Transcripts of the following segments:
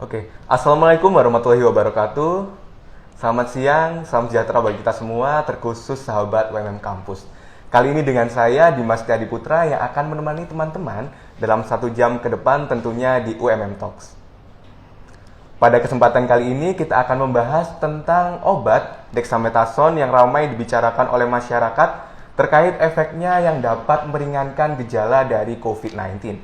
Oke, Assalamualaikum warahmatullahi wabarakatuh. Selamat siang, salam sejahtera bagi kita semua, terkhusus sahabat UMM Kampus. Kali ini dengan saya, Dimas Tiadi Putra, yang akan menemani teman-teman dalam 1 jam ke depan tentunya di UMM Talks. Pada kesempatan kali ini, kita akan membahas tentang obat dexamethasone yang ramai dibicarakan oleh masyarakat terkait efeknya yang dapat meringankan gejala dari COVID-19.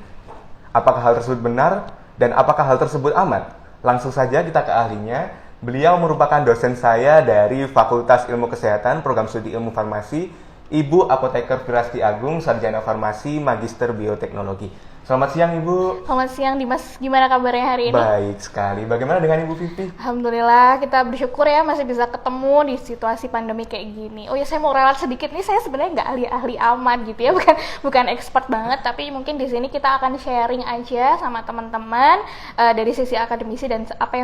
Apakah hal tersebut benar? Dan apakah hal tersebut aman? Langsung saja kita ke ahlinya. Beliau merupakan dosen saya dari Fakultas Ilmu Kesehatan, Program Studi Ilmu Farmasi, Ibu Apoteker Firasti Agung, Sarjana Farmasi, Magister Bioteknologi. Selamat siang Ibu. Selamat siang Dimas, gimana kabarnya hari ini? Baik sekali. Bagaimana dengan Ibu Vivi? Alhamdulillah, kita bersyukur ya masih bisa ketemu di situasi pandemi kayak gini. Oh ya, saya mau ralat sedikit nih, saya sebenarnya nggak ahli amat gitu ya, bukan expert banget, tapi mungkin di sini kita akan sharing aja sama teman-teman dari sisi akademisi dan apa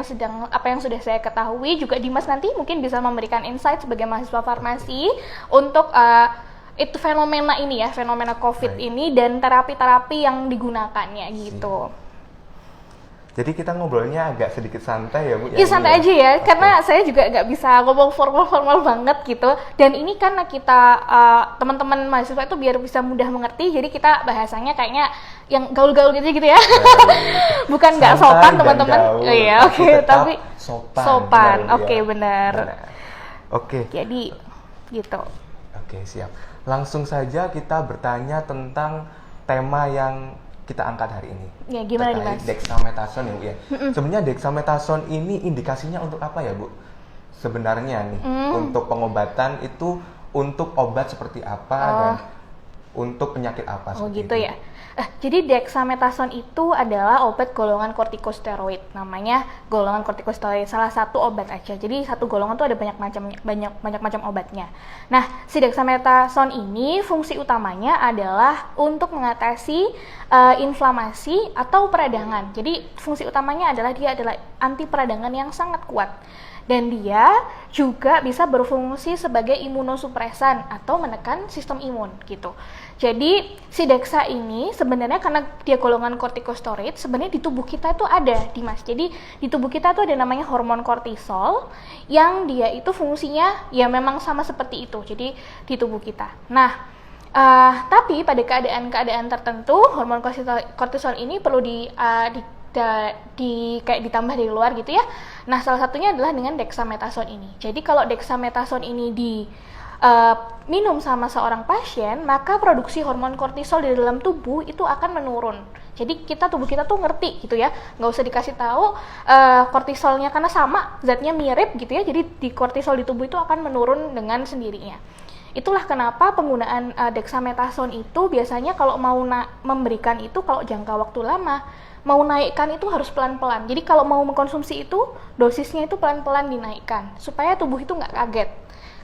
yang sudah saya ketahui. Juga Dimas nanti mungkin bisa memberikan insight sebagai mahasiswa farmasi untuk itu fenomena ini ya, fenomena COVID ini dan terapi-terapi yang digunakannya gitu. Jadi kita ngobrolnya agak sedikit santai ya Bu? Iya santai aja ya, karena saya juga nggak bisa ngomong formal banget gitu. Dan ini karena kita teman-teman mahasiswa itu biar bisa mudah mengerti, jadi kita bahasanya kayaknya yang gaul-gaul gitu ya. Bukan nggak sopan teman-teman. Iya oke, tapi sopan. Oke benar. Oke. Jadi gitu. Oke siap. Langsung saja kita bertanya tentang tema yang kita angkat hari ini. Ya, gimana nih Mas? Dexamethasone ya Bu ya. Sebenarnya dexamethasone ini indikasinya untuk apa ya Bu? Sebenarnya nih untuk pengobatan itu untuk obat seperti apa dan untuk penyakit apa? Oh gitu itu? Ya. Jadi dexamethasone itu adalah obat golongan kortikosteroid. Namanya golongan kortikosteroid, salah satu obat aja. Jadi satu golongan itu ada banyak macam obatnya. Nah, si dexamethasone ini fungsi utamanya adalah untuk mengatasi inflamasi atau peradangan. Jadi fungsi utamanya adalah dia adalah anti peradangan yang sangat kuat. Dan dia juga bisa berfungsi sebagai imunosupresan atau menekan sistem imun gitu. Jadi si dexa ini sebenarnya karena dia golongan kortikosteroid, sebenarnya di tubuh kita itu ada Dimas. Jadi di tubuh kita itu ada namanya hormon kortisol yang dia itu fungsinya ya memang sama seperti itu. Jadi di tubuh kita. Nah, tapi pada keadaan tertentu hormon kortisol ini perlu kayak ditambah dari luar gitu ya. Nah, salah satunya adalah dengan dexamethasone ini. Jadi kalau dexamethasone ini minum sama seorang pasien, maka produksi hormon kortisol di dalam tubuh itu akan menurun. Jadi tubuh kita tuh ngerti gitu ya, nggak usah dikasih tahu kortisolnya karena sama, zatnya mirip gitu ya. Jadi di kortisol di tubuh itu akan menurun dengan sendirinya. Itulah kenapa penggunaan dexamethasone itu biasanya kalau mau memberikan itu kalau jangka waktu lama, mau naikkan itu harus pelan-pelan. Jadi kalau mau mengkonsumsi itu, dosisnya itu pelan-pelan dinaikkan supaya tubuh itu nggak kaget.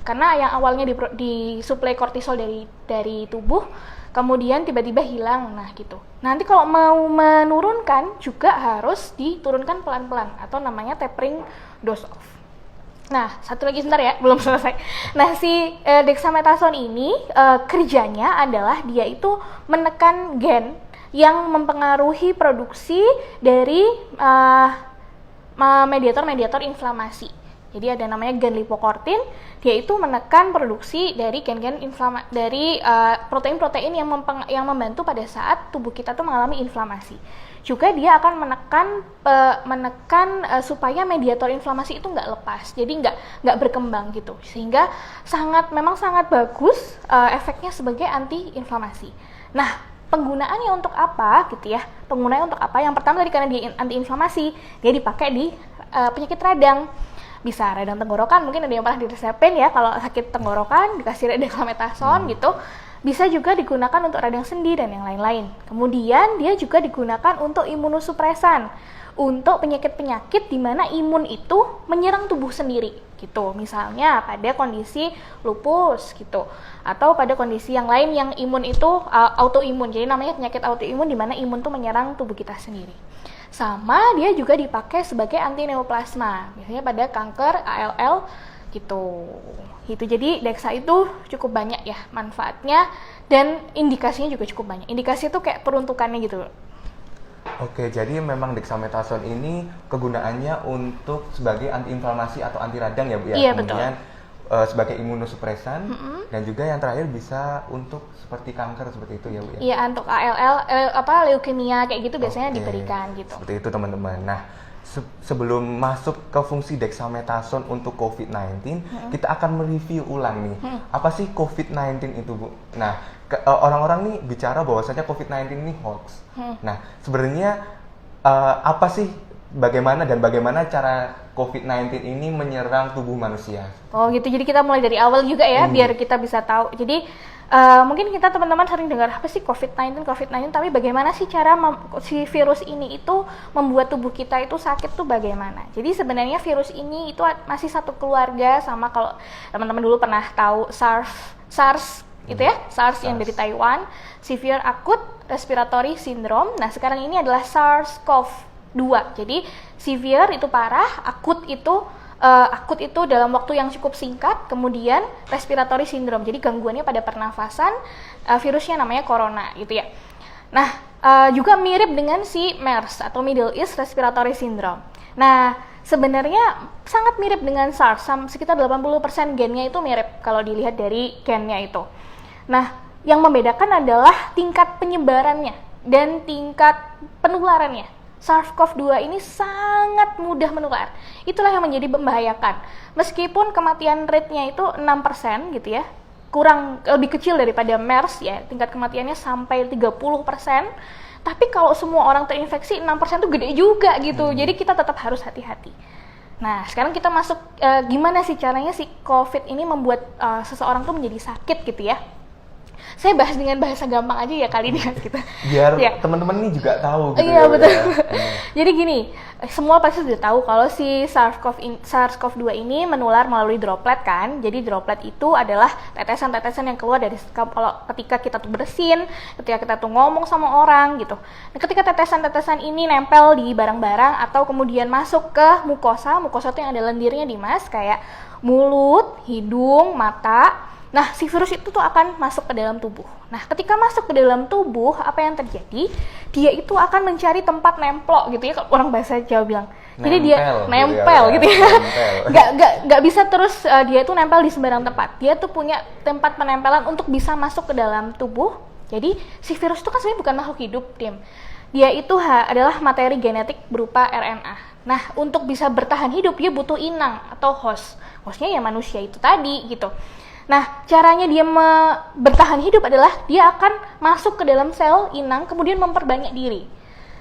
Karena yang awalnya disuplai kortisol dari tubuh, kemudian tiba-tiba hilang, nah gitu. Nanti kalau mau menurunkan juga harus diturunkan pelan-pelan atau namanya tapering dose off. Nah, satu lagi sebentar ya, belum selesai. Nah, si dexamethasone ini kerjanya adalah dia itu menekan gen yang mempengaruhi produksi dari mediator inflamasi. Jadi ada namanya gen lipokortin, dia itu menekan produksi dari gen-gen dari protein-protein yang membantu pada saat tubuh kita tuh mengalami inflamasi. Juga dia akan menekan supaya mediator inflamasi itu nggak lepas, jadi nggak berkembang gitu, sehingga memang sangat bagus efeknya sebagai anti-inflamasi. Nah, penggunaannya untuk apa gitu ya? Penggunaannya untuk apa? Yang pertama tadi karena dia anti-inflamasi, dia dipakai di penyakit radang. Bisa radang tenggorokan, mungkin ada yang pernah diresepin ya kalau sakit tenggorokan dikasih dexamethasone gitu. Bisa juga digunakan untuk radang sendi dan yang lain-lain. Kemudian dia juga digunakan untuk imunosupresan, untuk penyakit-penyakit di mana imun itu menyerang tubuh sendiri gitu. Misalnya pada kondisi lupus gitu, atau pada kondisi yang lain yang imun itu autoimun. Jadi namanya penyakit autoimun di mana imun itu menyerang tubuh kita sendiri. Sama dia juga dipakai sebagai anti neoplasma, biasanya pada kanker, ALL gitu. Jadi Dexa itu cukup banyak ya manfaatnya dan indikasinya juga cukup banyak. Indikasi itu kayak peruntukannya gitu. Oke, jadi memang dexamethasone ini kegunaannya untuk sebagai antiinflamasi atau anti radang ya Bu ya. Iya, Kemudian sebagai imunosupresan dan juga yang terakhir bisa untuk seperti kanker seperti itu ya Bu ya. Iya, untuk ALL leukemia kayak gitu biasanya Oke, diberikan gitu. seperti itu teman-teman. Nah, sebelum masuk ke fungsi dexamethasone untuk COVID-19, kita akan mereview ulang nih. Apa sih COVID-19 itu, Bu? Nah, orang-orang nih bicara bahwasanya COVID-19 ini hoax. Nah, sebenarnya apa sih bagaimana cara COVID-19 ini menyerang tubuh manusia? Oh gitu, jadi kita mulai dari awal juga ya, biar kita bisa tahu. Jadi mungkin kita teman-teman sering dengar apa sih COVID-19, tapi bagaimana sih cara si virus ini itu membuat tubuh kita itu sakit tuh bagaimana? Jadi sebenarnya virus ini itu masih satu keluarga sama kalau teman-teman dulu pernah tahu SARS gitu ya, SARS yang dari Taiwan, Severe Acute Respiratory Syndrome. Nah sekarang ini adalah SARS-CoV-2. Jadi severe itu parah, akut itu dalam waktu yang cukup singkat, kemudian respiratory syndrome, jadi gangguannya pada pernafasan, virusnya namanya corona gitu ya. Nah, juga mirip dengan si MERS atau Middle East Respiratory Syndrome. Nah, sebenarnya sangat mirip dengan SARS, sekitar 80% gennya itu mirip kalau dilihat dari gennya itu. Nah, yang membedakan adalah tingkat penyebarannya dan tingkat penularannya. SARS-CoV-2 ini sangat mudah menular. Itulah yang menjadi membahayakan. Meskipun kematian rate-nya itu 6% gitu ya, lebih kecil daripada MERS ya, tingkat kematiannya sampai 30%. Tapi kalau semua orang terinfeksi 6% itu gede juga gitu. Jadi kita tetap harus hati-hati. Nah, sekarang kita masuk gimana sih caranya si COVID ini membuat seseorang tuh menjadi sakit gitu ya. Saya bahas dengan bahasa gampang aja ya kali ini kita. Biar teman-teman ini juga tahu gitu. Iya, betul. Jadi gini, semua pasti sudah tahu kalau si SARS-CoV-2 ini menular melalui droplet kan. Jadi droplet itu adalah tetesan-tetesan yang keluar dari kalau ketika kita tuh bersin, ketika kita tuh ngomong sama orang gitu. Nah, ketika tetesan-tetesan ini nempel di barang-barang atau kemudian masuk ke mukosa itu yang ada lendirnya di mas, kayak mulut, hidung, mata. Nah, si virus itu tuh akan masuk ke dalam tubuh. Nah, ketika masuk ke dalam tubuh, apa yang terjadi? Dia itu akan mencari tempat nemplok gitu ya, kalau orang bahasa Jawa bilang. Jadi dia nempel gitu ya. Gak bisa terus dia itu nempel di sembarang tempat. Dia tuh punya tempat penempelan untuk bisa masuk ke dalam tubuh. Jadi si virus itu kan sebenarnya bukan makhluk hidup, Tim. Dia itu adalah materi genetik berupa RNA. Nah, untuk bisa bertahan hidup dia butuh inang atau host. Hostnya ya manusia itu tadi gitu. Nah, caranya dia bertahan hidup adalah dia akan masuk ke dalam sel inang, kemudian memperbanyak diri.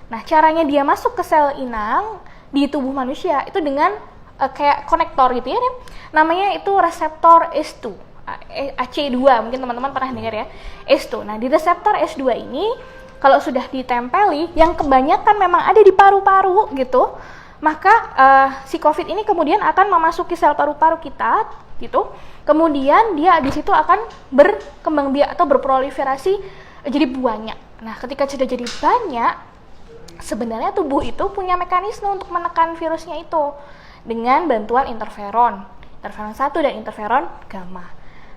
Nah, caranya dia masuk ke sel inang di tubuh manusia itu dengan kayak konektor gitu ya, namanya itu reseptor ACE2, AC2, mungkin teman-teman pernah dengar ya, ACE2. Nah, di reseptor ACE2 ini, kalau sudah ditempeli, yang kebanyakan memang ada di paru-paru gitu, maka si COVID ini kemudian akan memasuki sel paru-paru kita gitu. Kemudian dia di situ akan berkembang biak atau berproliferasi jadi banyak. Nah, ketika sudah jadi banyak, sebenarnya tubuh itu punya mekanisme untuk menekan virusnya itu dengan bantuan interferon 1 dan interferon gamma.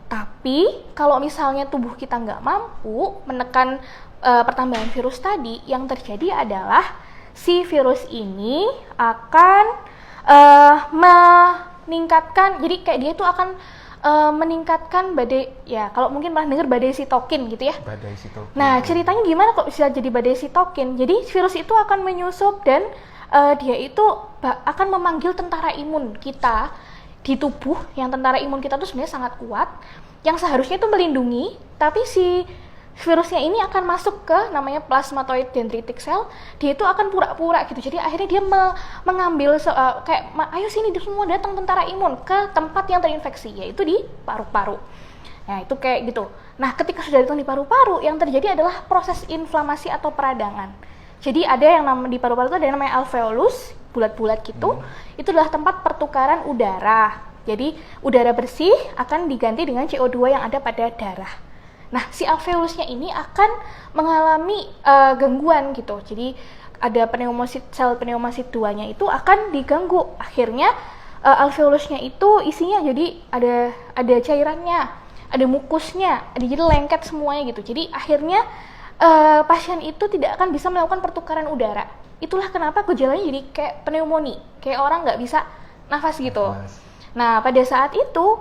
Tapi kalau misalnya tubuh kita nggak mampu menekan pertambahan virus tadi, yang terjadi adalah si virus ini akan meningkatkan, jadi kayak dia itu akan meningkatkan badai, ya kalau mungkin pernah dengar badai sitokin gitu ya. Badai sitokin. Nah, ceritanya gimana kok bisa jadi badai sitokin? Jadi virus itu akan menyusup dan dia itu akan memanggil tentara imun kita di tubuh, yang tentara imun kita tuh sebenarnya sangat kuat, yang seharusnya itu melindungi, tapi si virusnya ini akan masuk ke namanya plasmatoid dendritic cell. Dia itu akan pura-pura gitu. Jadi akhirnya dia mengambil kayak ayo sini semua datang tentara imun ke tempat yang terinfeksi, yaitu di paru-paru. Nah, itu kayak gitu. Nah, ketika sudah datang di paru-paru, yang terjadi adalah proses inflamasi atau peradangan. Jadi ada yang di paru-paru itu ada yang namanya alveolus, bulat-bulat gitu. Itu adalah tempat pertukaran udara. Jadi udara bersih akan diganti dengan CO2 yang ada pada darah. Nah, si alveolusnya ini akan mengalami gangguan gitu. Jadi ada sel pneumosit 2-nya itu akan diganggu. Akhirnya alveolusnya itu isinya jadi ada cairannya, ada mukusnya, jadi lengket semuanya gitu. Jadi akhirnya pasien itu tidak akan bisa melakukan pertukaran udara. Itulah kenapa gejalanya jadi kayak pneumonia, kayak orang nggak bisa nafas gitu. Nah, pada saat itu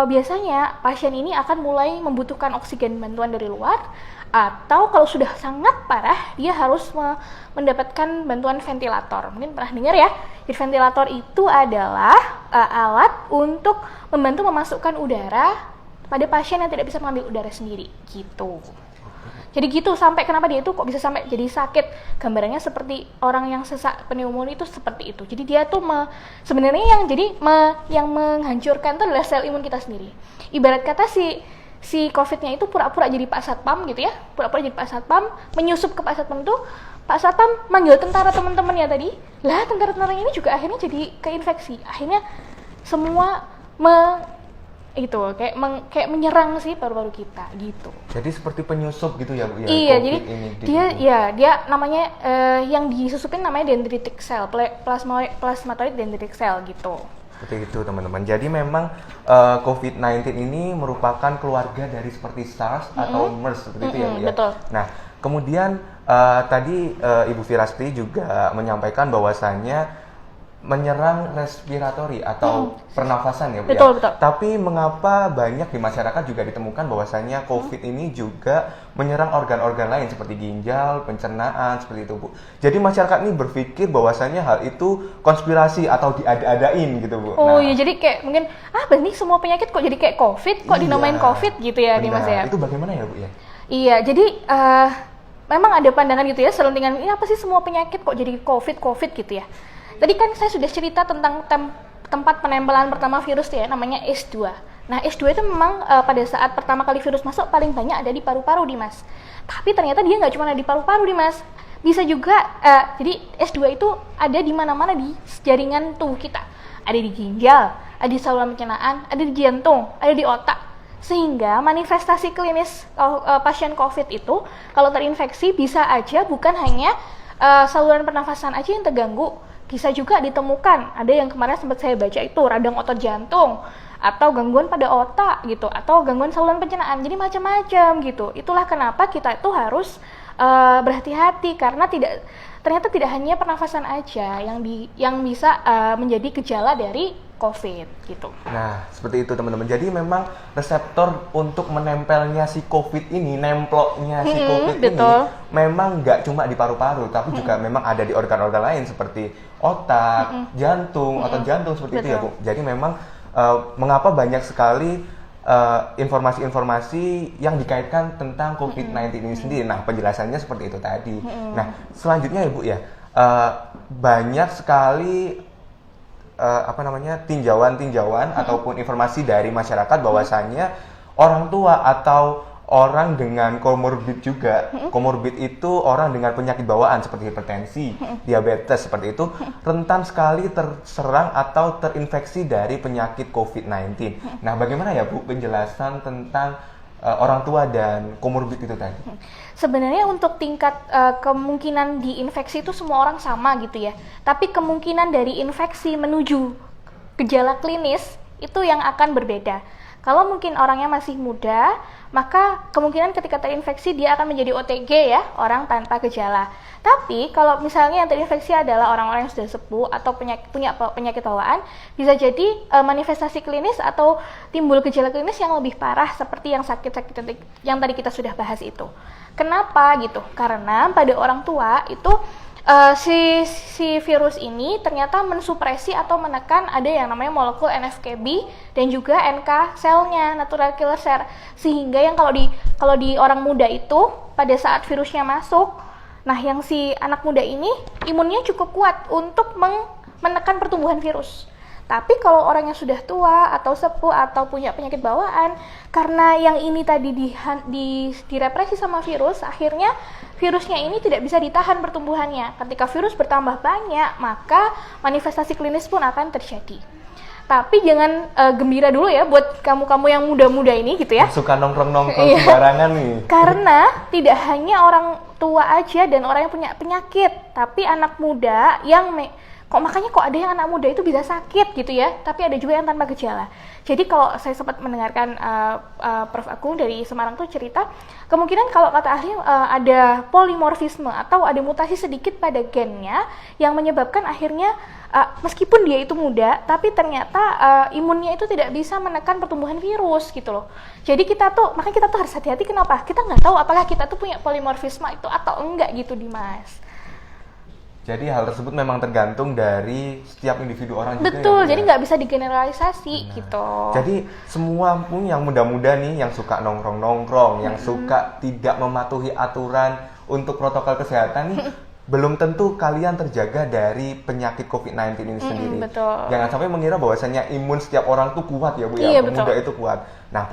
biasanya pasien ini akan mulai membutuhkan oksigen bantuan dari luar, atau kalau sudah sangat parah dia harus mendapatkan bantuan ventilator. Mungkin pernah dengar ya. Jadi ventilator itu adalah alat untuk membantu memasukkan udara pada pasien yang tidak bisa mengambil udara sendiri gitu. Jadi gitu, sampai kenapa dia itu kok bisa sampai jadi sakit. Gambarannya seperti orang yang sesak pneumonia itu seperti itu. Jadi dia tuh sebenarnya yang menghancurkan itu adalah sel imun kita sendiri. Ibarat kata si COVID-nya itu pura-pura jadi Pak Satpam gitu ya. Pura-pura jadi Pak Satpam, menyusup ke Pak Satpam itu, Pak Satpam manggil tentara teman-temannya tadi. Lah, tentara-tentara ini juga akhirnya jadi keinfeksi. Akhirnya semua kayak menyerang sih paru-paru kita gitu. Jadi seperti penyusup gitu ya Bu ya. Iya, COVID jadi ini, dia namanya yang disusupin namanya dendritic cell, plasmatoid dendritic cell gitu. Seperti itu teman-teman. Jadi memang COVID-19 ini merupakan keluarga dari seperti SARS atau MERS seperti itu ya Bu ya. Betul. Nah, kemudian tadi Ibu Firasti juga menyampaikan bahwasannya menyerang respiratori atau pernafasan ya Bu ya. Betul. Tapi mengapa banyak di masyarakat juga ditemukan bahwasannya COVID ini juga menyerang organ-organ lain seperti ginjal, pencernaan, seperti itu Bu. Jadi masyarakat ini berpikir bahwasannya hal itu konspirasi atau diada-adain gitu Bu. Oh iya, jadi kayak mungkin berarti semua penyakit kok jadi kayak COVID, kok dinamain COVID gitu ya nih Mas ya. Itu bagaimana ya Bu ya? Iya, jadi memang ada pandangan gitu ya, selentingan ini apa sih semua penyakit kok jadi COVID gitu ya. Tadi kan saya sudah cerita tentang tempat penempelan pertama virus ya, namanya S2. Nah, S2 itu memang pada saat pertama kali virus masuk paling banyak ada di paru-paru Dimas. Tapi ternyata dia nggak cuma ada di paru-paru Dimas. Bisa juga, jadi S2 itu ada di mana-mana di jaringan tubuh kita. Ada di ginjal, ada di saluran pencernaan, ada di jantung, ada di otak. Sehingga manifestasi klinis pasien COVID itu kalau terinfeksi bisa aja bukan hanya saluran pernafasan aja yang terganggu, bisa juga ditemukan, ada yang kemarin sempat saya baca itu radang otot jantung, atau gangguan pada otak gitu, atau gangguan saluran pencernaan, jadi macam-macam gitu. Itulah kenapa kita itu harus berhati-hati, karena ternyata tidak hanya pernafasan aja yang bisa menjadi gejala dari COVID gitu. Nah, seperti itu teman-teman. Jadi memang reseptor untuk menempelnya si COVID ini, nemploknya si COVID betul. ini memang nggak cuma di paru-paru, tapi juga memang ada di organ-organ lain seperti otak, jantung, otot jantung seperti itu ya Bu. Jadi memang mengapa banyak sekali informasi-informasi yang dikaitkan tentang COVID-19 ini sendiri. Nah, penjelasannya seperti itu tadi. Nah, selanjutnya ya Bu ya, banyak sekali tinjauan ataupun informasi dari masyarakat bahwasannya orang tua atau orang dengan komorbid juga. Komorbid itu orang dengan penyakit bawaan seperti hipertensi, diabetes seperti itu, rentan sekali terserang atau terinfeksi dari penyakit COVID-19. Nah, bagaimana ya Bu penjelasan tentang orang tua dan komorbid itu tadi? Sebenarnya untuk tingkat kemungkinan diinfeksi itu semua orang sama gitu ya. Tapi kemungkinan dari infeksi menuju gejala klinis itu yang akan berbeda. Kalau mungkin orangnya masih muda, maka kemungkinan ketika terinfeksi dia akan menjadi OTG ya, orang tanpa gejala. Tapi kalau misalnya yang terinfeksi adalah orang-orang yang sudah sepuh atau punya penyakit bawaan, bisa jadi manifestasi klinis atau timbul gejala klinis yang lebih parah seperti yang sakit-sakit yang tadi kita sudah bahas itu. Kenapa gitu? Karena pada orang tua itu si virus ini ternyata mensupresi atau menekan ada yang namanya molekul NFKB dan juga NK selnya, natural killer cell, sehingga yang kalau di orang muda itu pada saat virusnya masuk, nah yang si anak muda ini imunnya cukup kuat untuk menekan pertumbuhan virus. Tapi kalau orang yang sudah tua atau sepuh atau punya penyakit bawaan, karena yang ini tadi direpresi sama virus, akhirnya virusnya ini tidak bisa ditahan pertumbuhannya. Ketika virus bertambah banyak, maka manifestasi klinis pun akan terjadi. Tapi jangan gembira dulu ya buat kamu-kamu yang muda-muda ini gitu ya. Suka nongkrong-nongkrong sembarangan nih. Karena tidak hanya orang tua aja dan orang yang punya penyakit, tapi anak muda yang kok ada yang anak muda itu bisa sakit gitu ya, tapi ada juga yang tanpa gejala. Jadi kalau saya sempat mendengarkan Prof. Agung dari Semarang tuh cerita, kemungkinan kalau kata ahli ada polimorfisme atau ada mutasi sedikit pada gennya yang menyebabkan akhirnya meskipun dia itu muda, tapi ternyata imunnya itu tidak bisa menekan pertumbuhan virus gitu loh. Jadi makanya kita tuh harus hati-hati. Kenapa? Kita nggak tahu apakah kita tuh punya polimorfisme itu atau enggak gitu, Dimas. Jadi hal tersebut memang tergantung dari setiap individu orang juga. Betul, jadi nggak bisa digeneralisasi gitu. Jadi semua pun yang muda-muda nih, yang suka nongkrong-nongkrong, yang suka tidak mematuhi aturan untuk protokol kesehatan nih, belum tentu kalian terjaga dari penyakit COVID-19 ini sendiri. Betul. Jangan sampai mengira bahwasanya imun setiap orang tuh kuat ya Bu Iya, ya, pemuda itu kuat. Nah,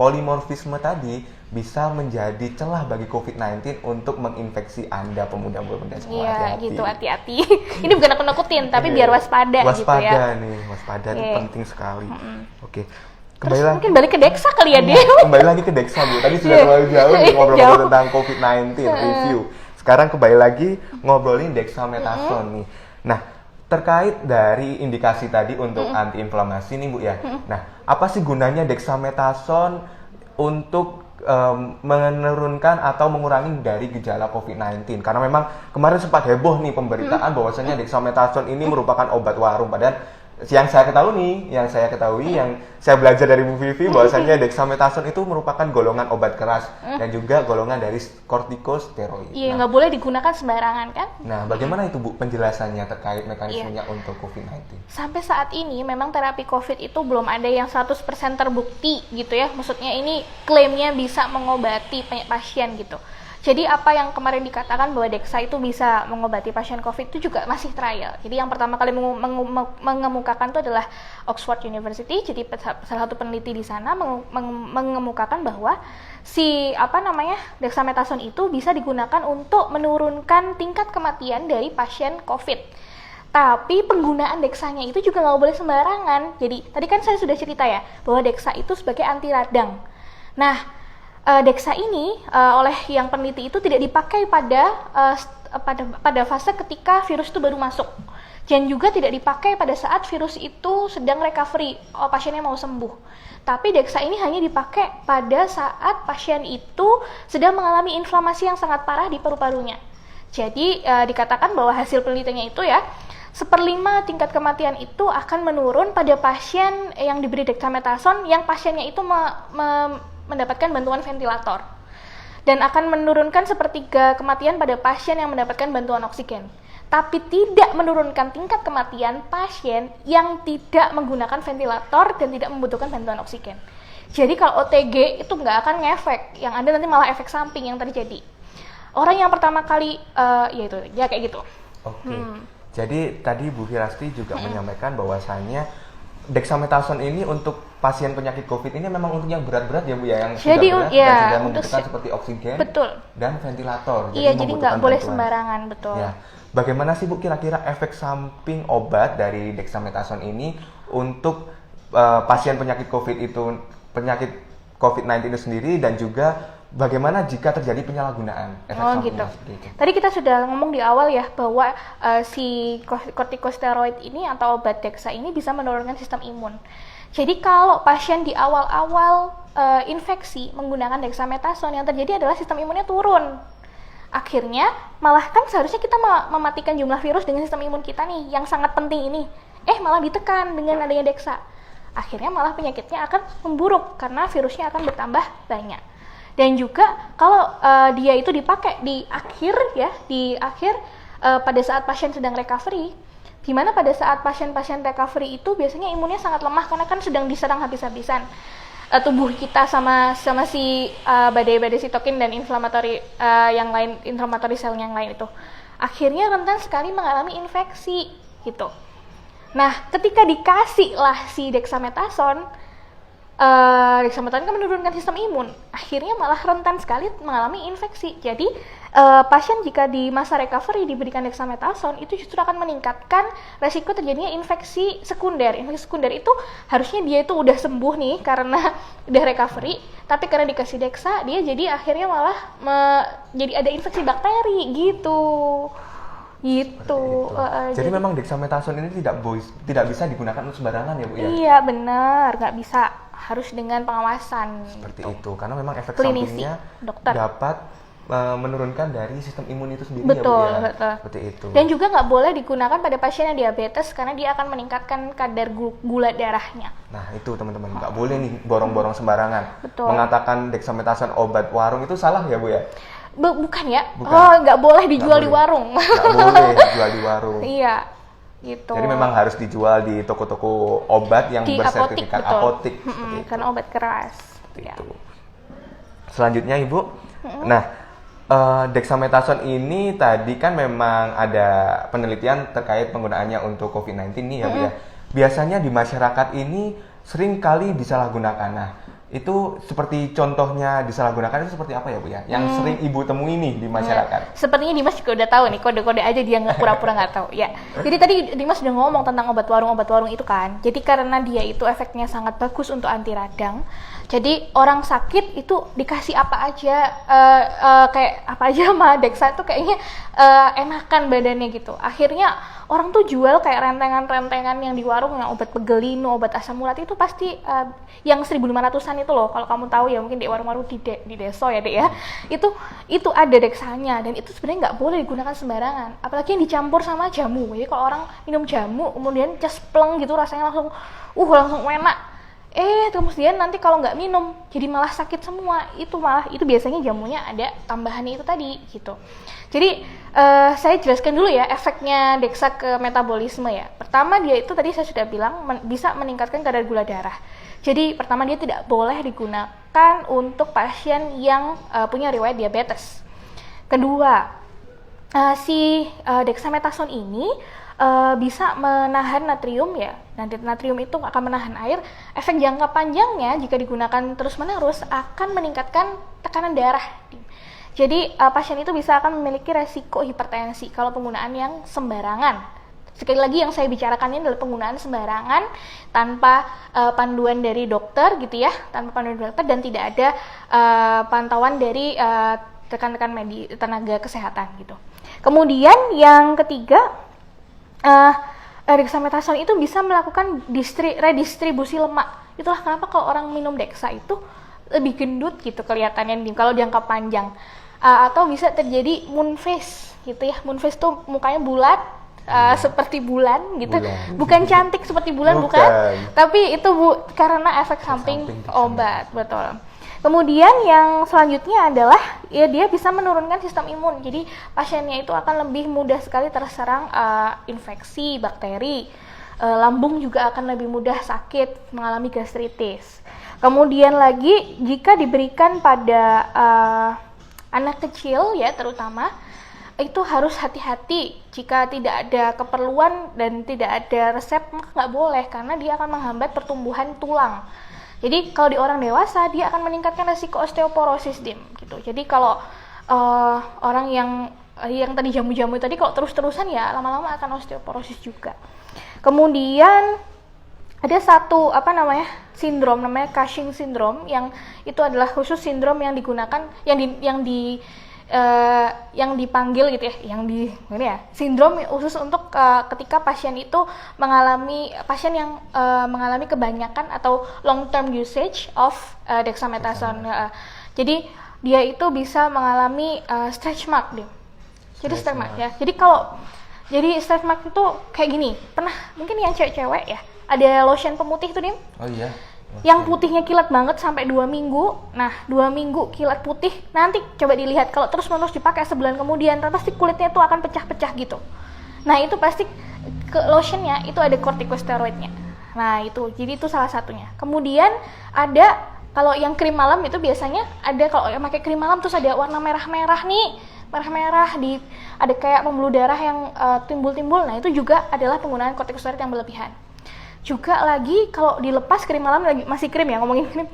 polimorfisme tadi bisa menjadi celah bagi COVID-19 untuk menginfeksi Anda pemuda-pemuda semua. Iya, gitu, hati-hati. Ini bukan aku nakutin, tapi biar waspada gitu ya. Waspada itu penting sekali. Oke. Terus mungkin balik ke Dexa kali ya, dia. Kembali lagi ke Dexa, Bu. Tadi sudah terlalu jauh nih ngobrol tentang COVID-19 review. Sekarang kembali lagi ngobrolin dexamethasone nih. Nah, terkait dari indikasi tadi untuk antiinflamasi nih Bu ya. Nah, apa sih gunanya dexamethasone untuk menurunkan atau mengurangi dari gejala COVID-19? Karena memang kemarin sempat heboh nih pemberitaan bahwasanya dexamethasone ini merupakan obat warung. Padahal yang saya ketahui, yang saya belajar dari Bu Vivi bahwasanya dexamethasone itu merupakan golongan obat keras dan juga golongan dari kortikosteroid. Iya, nggak boleh digunakan sembarangan kan? Nah, bagaimana itu Bu penjelasannya terkait mekanismenya untuk COVID-19? Sampai saat ini memang terapi COVID itu belum ada yang 100% terbukti gitu ya. Maksudnya ini klaimnya bisa mengobati pasien gitu. Jadi apa yang kemarin dikatakan bahwa Dexa itu bisa mengobati pasien COVID itu juga masih trial. Jadi yang pertama kali mengemukakan itu adalah Oxford University. Jadi salah satu peneliti di sana mengemukakan bahwa dexamethasone itu bisa digunakan untuk menurunkan tingkat kematian dari pasien COVID. Tapi penggunaan Dexanya itu juga nggak boleh sembarangan. Jadi tadi kan saya sudah cerita ya bahwa Dexa itu sebagai anti radang. Nah, Dexa ini oleh yang peneliti itu tidak dipakai pada fase ketika virus itu baru masuk, dan juga tidak dipakai pada saat virus itu sedang recovery, pasiennya mau sembuh. Tapi Dexa ini hanya dipakai pada saat pasien itu sedang mengalami inflamasi yang sangat parah di paru-parunya. Jadi dikatakan bahwa hasil penelitiannya itu ya, 1/5 tingkat kematian itu akan menurun pada pasien yang diberi dexamethasone yang pasiennya itu mendapatkan bantuan ventilator, dan akan menurunkan 1/3 kematian pada pasien yang mendapatkan bantuan oksigen, tapi tidak menurunkan tingkat kematian pasien yang tidak menggunakan ventilator dan tidak membutuhkan bantuan oksigen. Jadi kalau OTG itu nggak akan ngefek, yang ada nanti malah efek samping yang terjadi. Orang yang pertama kali ya kayak gitu. Oke. Jadi tadi Bu Firasti juga menyampaikan bahwasannya dexamethasone ini untuk pasien penyakit COVID ini memang untuk yang berat-berat ya Bu ya, yang sudah berat dan sudah membutuhkan seperti oksigen dan ventilator. Iya, jadi nggak boleh sembarangan, betul. Ya. Bagaimana sih Bu kira-kira efek samping obat dari dexamethasone ini untuk pasien penyakit COVID-19 itu sendiri, dan juga bagaimana jika terjadi penyalahgunaan efek sampingnya seperti itu? Tadi kita sudah ngomong di awal ya bahwa si kortikosteroid ini atau obat Dexa ini bisa menurunkan sistem imun. Jadi kalau pasien di awal-awal infeksi menggunakan dexamethasone, yang terjadi adalah sistem imunnya turun. Akhirnya malah kan seharusnya kita mematikan jumlah virus dengan sistem imun kita nih yang sangat penting ini. Malah ditekan dengan adanya Dexa. Akhirnya malah penyakitnya akan memburuk karena virusnya akan bertambah banyak. Dan juga kalau dia itu dipakai di akhir pada saat pasien sedang recovery, di mana pada saat pasien-pasien recovery itu biasanya imunnya sangat lemah karena kan sedang diserang habis-habisan tubuh kita sama si badai-badai sitokin dan inflamatory yang lain, inflamatory cell yang lain itu. Akhirnya rentan sekali mengalami infeksi gitu. Nah, ketika dikasih lah si dexamethasone kan menurunkan sistem imun, akhirnya malah rentan sekali mengalami infeksi. Jadi pasien jika di masa recovery diberikan dexamethasone itu justru akan meningkatkan resiko terjadinya infeksi sekunder. Infeksi sekunder itu harusnya dia itu udah sembuh nih karena udah recovery, tapi karena dikasih Dexa dia jadi akhirnya malah jadi ada infeksi bakteri gitu. Gitu. Jadi memang dexamethasone ini tidak bisa digunakan untuk sembarangan ya Bu ya? Iya benar, nggak bisa, harus dengan pengawasan. Seperti itu, karena memang efek Klinisi, sampingnya dokter. dapat menurunkan dari sistem imun itu sendiri Betul, ya Bu ya? betul. Seperti itu. Dan juga nggak boleh digunakan pada pasien yang diabetes karena dia akan meningkatkan kadar gula darahnya. Nah itu teman-teman, nggak boleh nih borong-borong sembarangan. Betul. Mengatakan dexamethasone obat warung itu salah ya Bu ya? Bukan ya? Bukan. Oh, nggak boleh dijual di boleh. warung. Nggak boleh dijual di warung. Iya, gitu. Jadi memang harus dijual di toko-toko obat yang di bersertifikat betul. apotik. Seperti itu. Karena obat keras. Ya. Itu. Selanjutnya Ibu, nah dexamethasone ini tadi kan memang ada penelitian terkait penggunaannya untuk COVID-19 nih ya Bu ya. Biasanya di masyarakat ini sering kali disalahgunakan. Nah, itu seperti contohnya disalahgunakan itu seperti apa ya Bu ya? Yang sering Ibu temui nih di masyarakat. Sepertinya Dimas juga udah tahu nih, kode-kode aja dia nggak pura-pura nggak tahu. Ya. Jadi tadi Dimas udah ngomong tentang obat warung itu kan. Jadi karena dia itu efeknya sangat bagus untuk anti radang. Jadi orang sakit itu dikasih apa aja, kayak apa aja sama Dexa itu kayaknya enakan badannya gitu. Akhirnya orang tuh jual kayak rentengan-rentengan yang di warung, yang obat pegelino, obat asam urat itu pasti yang 1.500-an itu loh. Kalau kamu tahu ya mungkin di warung-warung di deso ya Dek ya. Itu ada Dexanya dan itu sebenarnya nggak boleh digunakan sembarangan. Apalagi yang dicampur sama jamu. Jadi kalau orang minum jamu kemudian cespleng gitu rasanya langsung enak. Kemudian nanti kalau nggak minum jadi malah sakit semua. Itu biasanya jamunya ada tambahannya itu tadi gitu. Jadi saya jelaskan dulu ya efeknya Dexa ke metabolisme ya. Pertama dia itu tadi saya sudah bilang bisa meningkatkan kadar gula darah. Jadi pertama dia tidak boleh digunakan untuk pasien yang punya riwayat diabetes. Kedua, si dexamethasone ini bisa menahan natrium ya. Nanti natrium itu akan menahan air. Efek jangka panjangnya jika digunakan terus-menerus akan meningkatkan tekanan darah. Jadi pasien itu bisa akan memiliki resiko hipertensi kalau penggunaan yang sembarangan. Sekali lagi yang saya bicarakan ini adalah penggunaan sembarangan tanpa panduan dari dokter gitu ya, tanpa panduan dokter dan tidak ada pantauan dari rekan-rekan tenaga kesehatan gitu. Kemudian yang ketiga, dexamethasone itu bisa melakukan redistribusi lemak. Itulah kenapa kalau orang minum Dexa itu lebih gendut gitu kelihatannya kalau jangka panjang. Atau bisa terjadi moon face gitu ya. Moon face tuh mukanya bulat seperti bulan gitu. Bukan cantik seperti bulan bukan. Tapi itu karena efek samping obat, betul. Kemudian yang selanjutnya adalah ya dia bisa menurunkan sistem imun. Jadi pasiennya itu akan lebih mudah sekali terserang infeksi bakteri. Lambung juga akan lebih mudah sakit, mengalami gastritis. Kemudian lagi jika diberikan pada anak kecil ya terutama itu harus hati-hati jika tidak ada keperluan dan tidak ada resep maka nggak boleh karena dia akan menghambat pertumbuhan tulang. Jadi kalau di orang dewasa dia akan meningkatkan resiko osteoporosis gitu. Jadi kalau orang yang tadi jamu-jamu tadi kalau terus-terusan ya lama-lama akan osteoporosis juga. Kemudian ada satu sindrom namanya Cushing syndrome yang itu adalah khusus sindrom yang digunakan yang dipanggil gitu ya, sindrom khusus untuk ketika pasien itu mengalami kebanyakan atau long term usage of dexamethasone. Jadi dia itu bisa mengalami stretch mark dia. Jadi stretch mark ya. Jadi stretch mark itu kayak gini. Pernah mungkin yang cewek-cewek ya, ada lotion pemutih tuh Dim. Oh iya. Yang putihnya kilat banget sampai 2 minggu. Nah, 2 minggu kilat putih. Nanti coba dilihat kalau terus-menerus dipakai sebulan kemudian, pasti kulitnya tuh akan pecah-pecah gitu. Nah, itu pasti ke lotionnya itu ada corticosteroidnya. Nah, itu. Jadi itu salah satunya. Kemudian ada kalau yang krim malam itu biasanya ada kalau yang pakai krim malam terus ada warna merah-merah nih. Merah-merah ada kayak pembuluh darah yang timbul-timbul. Nah, itu juga adalah penggunaan corticosteroid yang berlebihan. Juga lagi kalau dilepas krim malam lagi masih krim ya ngomongin krim,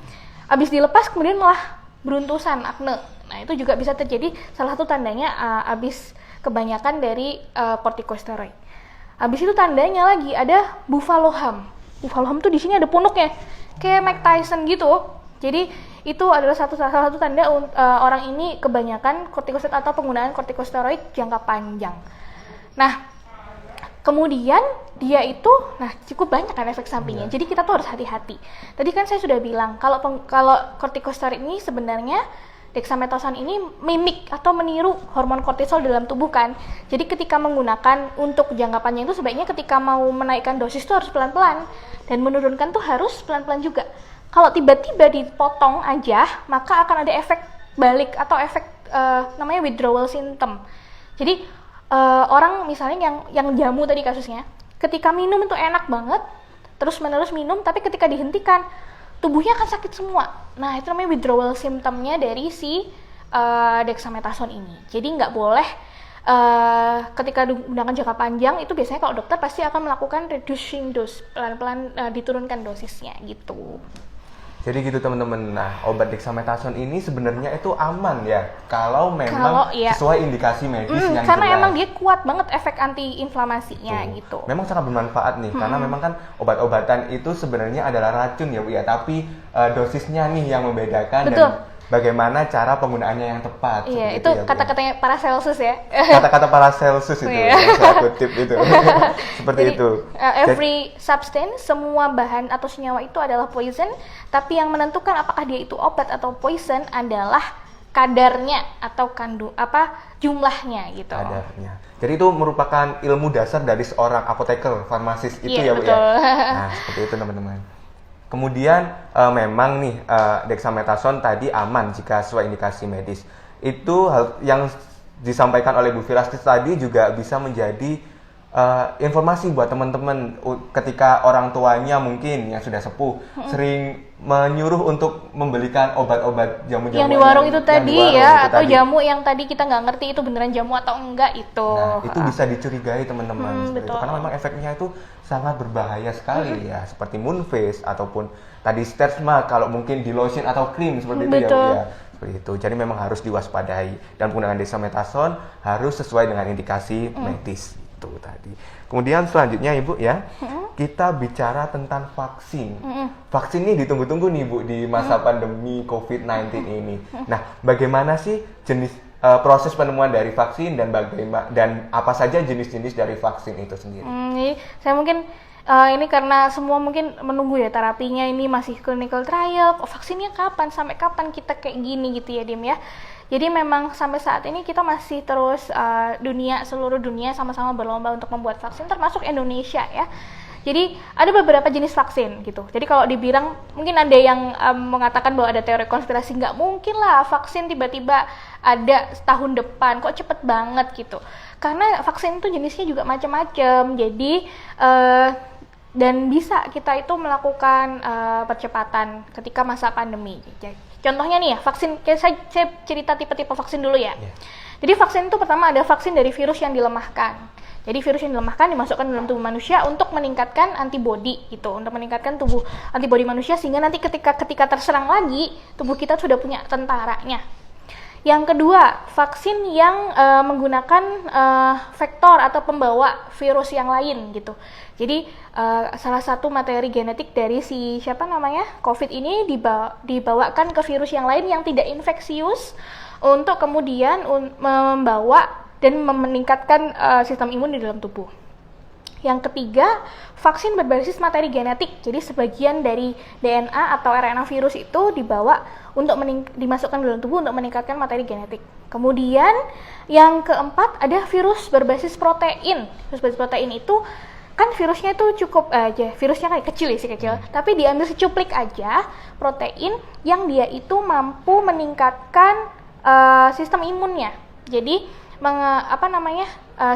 abis dilepas kemudian malah beruntusan akne. Nah itu juga bisa terjadi salah satu tandanya abis kebanyakan dari corticosteroid. Abis itu tandanya lagi ada buffalo hum. Buffalo hum tuh di sini ada punuknya kayak Mike Tyson gitu. Jadi itu adalah salah satu tanda orang ini kebanyakan corticosteroid atau penggunaan corticosteroid jangka panjang. Nah, kemudian dia itu, cukup banyak kan efek sampingnya. Jadi kita tuh harus hati-hati. Tadi kan saya sudah bilang kalau kortikosteroid ini sebenarnya dexamethasone ini mimik atau meniru hormon kortisol dalam tubuh kan. Jadi ketika menggunakan untuk jangka panjang itu sebaiknya ketika mau menaikkan dosis itu harus pelan-pelan dan menurunkan tuh harus pelan-pelan juga. Kalau tiba-tiba dipotong aja, maka akan ada efek balik atau efek namanya withdrawal symptom. Jadi orang misalnya yang jamu tadi kasusnya, ketika minum itu enak banget, terus menerus minum, tapi ketika dihentikan tubuhnya akan sakit semua. Nah, itu namanya withdrawal symptomnya dari si dexamethasone ini. Jadi nggak boleh ketika digunakan jangka panjang, itu biasanya kalau dokter pasti akan melakukan reducing dose, pelan-pelan diturunkan dosisnya gitu. Jadi gitu teman-teman. Nah, obat dexamethasone ini sebenarnya itu aman ya kalau memang sesuai indikasi medis yang karena jelas. emang dia kuat banget efek anti-inflamasinya gitu. Memang sangat bermanfaat nih, karena memang kan obat-obatan itu sebenarnya adalah racun ya Bu ya, tapi dosisnya nih yang membedakan. Betul. Dan bagaimana cara penggunaannya yang tepat. Iya, itu ya, kata-katanya Paracelsus ya. Kata-kata Paracelsus itu yang saya kutip itu. Seperti Jadi, itu. Every substance, semua bahan atau senyawa itu adalah poison, tapi yang menentukan apakah dia itu obat atau poison adalah kadarnya atau jumlahnya gitu. Kadarnya. Jadi itu merupakan ilmu dasar dari seorang apoteker, farmasis itu ya Bu betul. ya. Nah, seperti itu teman-teman. Kemudian memang nih dexamethasone tadi aman jika sesuai indikasi medis. Itu hal yang disampaikan oleh Bu Firasti tadi juga bisa menjadi informasi buat teman-teman ketika orang tuanya mungkin yang sudah sepuh sering menyuruh untuk membelikan obat-obat jamu-jamu yang di warung itu tadi ya, atau jamu yang tadi kita nggak ngerti itu beneran jamu atau enggak itu. Nah, itu bisa dicurigai teman-teman itu, karena memang efeknya itu sangat berbahaya sekali ya, seperti Moonface ataupun tadi Sterzma kalau mungkin di lotion atau krim seperti itu ya Bu ya. Seperti itu. Jadi memang harus diwaspadai dan penggunaan dexamethasone harus sesuai dengan indikasi medis itu tadi. Kemudian selanjutnya Ibu ya, kita bicara tentang vaksin. Vaksin ini ditunggu-tunggu nih Bu di masa pandemi COVID-19 ini. Nah, bagaimana sih jenis proses penemuan dari vaksin dan apa saja jenis-jenis dari vaksin itu sendiri? Jadi saya mungkin ini karena semua mungkin menunggu ya terapinya ini masih clinical trial, vaksinnya kapan, sampai kapan kita kayak gini gitu ya Dim ya. Jadi memang sampai saat ini kita masih terus seluruh dunia sama-sama berlomba untuk membuat vaksin, termasuk Indonesia ya. Jadi ada beberapa jenis vaksin gitu. Jadi kalau dibilang mungkin ada yang mengatakan bahwa ada teori konspirasi, nggak mungkin lah vaksin tiba-tiba ada tahun depan, kok cepet banget gitu. Karena vaksin itu jenisnya juga macam-macam. Jadi dan bisa kita itu melakukan percepatan ketika masa pandemi. Contohnya nih ya, vaksin, saya cerita tipe-tipe vaksin dulu ya. Jadi vaksin itu pertama ada vaksin dari virus yang dilemahkan. Jadi virus yang dilemahkan dimasukkan dalam tubuh manusia untuk meningkatkan antibodi gitu, untuk meningkatkan tubuh antibodi manusia sehingga nanti ketika terserang lagi tubuh kita sudah punya tentaranya. Yang kedua, vaksin yang menggunakan vektor atau pembawa virus yang lain gitu. Jadi salah satu materi genetik dari si COVID ini dibawakan ke virus yang lain yang tidak infeksius untuk kemudian membawa dan meningkatkan sistem imun di dalam tubuh. Yang ketiga, vaksin berbasis materi genetik. Jadi sebagian dari DNA atau RNA virus itu dibawa untuk dimasukkan dalam tubuh untuk meningkatkan materi genetik. Kemudian yang keempat ada virus berbasis protein. Virus berbasis protein itu kan virusnya itu cukup aja, virusnya kayak kecil, tapi diambil secuplik aja protein yang dia itu mampu meningkatkan sistem imunnya. Jadi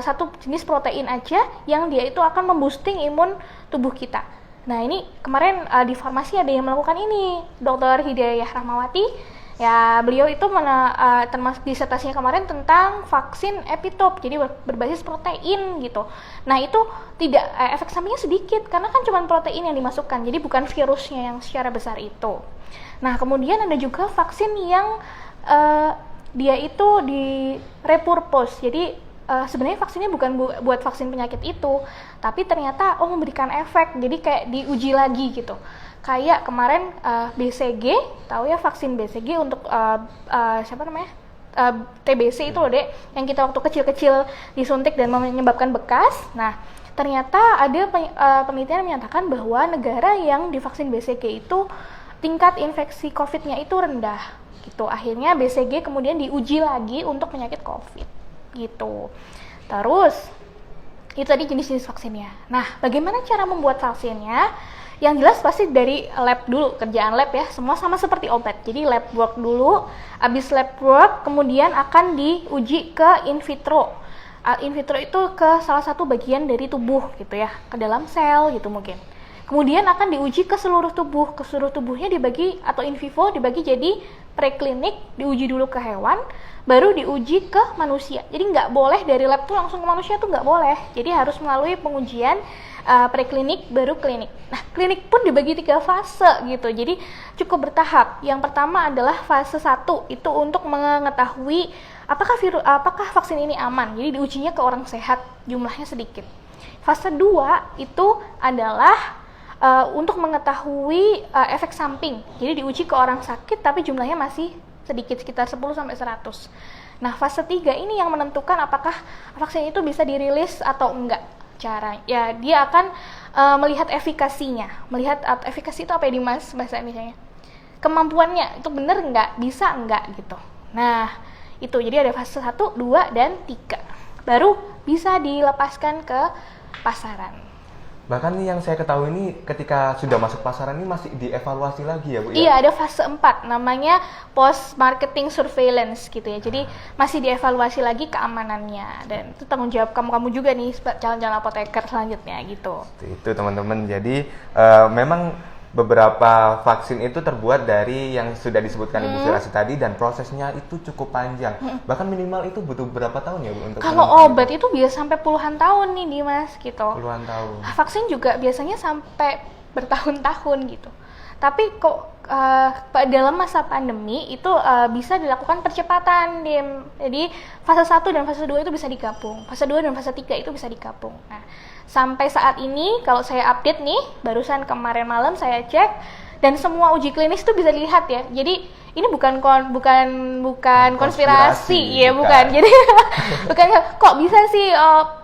satu jenis protein aja yang dia itu akan memboosting imun tubuh kita. Nah ini kemarin di farmasi ada yang melakukan ini, Dr. Hidayah Rahmawati. Ya beliau itu termasuk disertasinya kemarin tentang vaksin epitope, jadi berbasis protein gitu. Nah itu tidak efek sampingnya sedikit karena kan cuma protein yang dimasukkan, jadi bukan virusnya yang secara besar itu. Nah kemudian ada juga vaksin yang dia itu di repurpose, jadi sebenarnya vaksinnya bukan buat vaksin penyakit itu, tapi ternyata memberikan efek, jadi kayak diuji lagi gitu. Kayak kemarin BCG, tahu ya vaksin BCG untuk TBC itu loh Dek, yang kita waktu kecil-kecil disuntik dan menyebabkan bekas. Nah, ternyata ada penelitian yang menyatakan bahwa negara yang divaksin BCG itu tingkat infeksi COVID-nya itu rendah gitu. Akhirnya BCG kemudian diuji lagi untuk penyakit COVID gitu. Terus itu tadi jenis-jenis vaksinnya. Nah, bagaimana cara membuat vaksinnya? Yang jelas pasti dari lab dulu, kerjaan lab ya, semua sama seperti obat. Jadi lab work dulu, habis lab work kemudian akan diuji ke in vitro. In vitro itu ke salah satu bagian dari tubuh gitu ya, ke dalam sel gitu mungkin. Kemudian akan diuji ke seluruh tubuh, ke seluruh tubuhnya dibagi atau in vivo dibagi jadi preklinik, diuji dulu ke hewan, baru diuji ke manusia. Jadi nggak boleh dari lab tuh langsung ke manusia tuh nggak boleh. Jadi harus melalui pengujian preklinik baru klinik. Nah, klinik pun dibagi 3 fase gitu. Jadi cukup bertahap. Yang pertama adalah fase 1 itu untuk mengetahui apakah vaksin ini aman. Jadi diujinya ke orang sehat, jumlahnya sedikit. Fase 2 itu adalah untuk mengetahui efek samping. Jadi diuji ke orang sakit tapi jumlahnya masih sedikit, sekitar 10-100. Nah, fase 3 ini yang menentukan apakah vaksin itu bisa dirilis atau enggak. Cara ya dia akan melihat efikasinya. Melihat efikasi itu apa ya Dimas bahasa Indonesianya? Kemampuannya itu benar enggak, bisa enggak gitu. Nah, itu jadi ada fase 1, 2 dan 3. Baru bisa dilepaskan ke pasaran. Bahkan nih yang saya ketahui ini ketika sudah masuk pasaran ini masih dievaluasi lagi ya Bu ya? Iya, ada fase 4 namanya post marketing surveillance gitu ya. Jadi masih dievaluasi lagi keamanannya dan itu tanggung jawab kamu juga nih calon-calon apoteker selanjutnya gitu. Itu teman-teman. Jadi memang beberapa vaksin itu terbuat dari yang sudah disebutkan Ibu Firasti tadi dan prosesnya itu cukup panjang. Bahkan minimal itu butuh berapa tahun ya Bu untuk kalau obat itu biasa sampai puluhan tahun nih Dimas gitu. Puluhan tahun. Vaksin juga biasanya sampai bertahun-tahun gitu. Tapi kok dalam masa pandemi itu bisa dilakukan percepatan jadi fase 1 dan fase 2 itu bisa digabung. Fase 2 dan fase 3 itu bisa digabung. Nah, sampai saat ini kalau saya update nih, barusan kemarin malam saya cek dan semua uji klinis itu bisa dilihat ya. Jadi ini bukan konspirasi ya, bukan. Jadi bukan kok bisa sih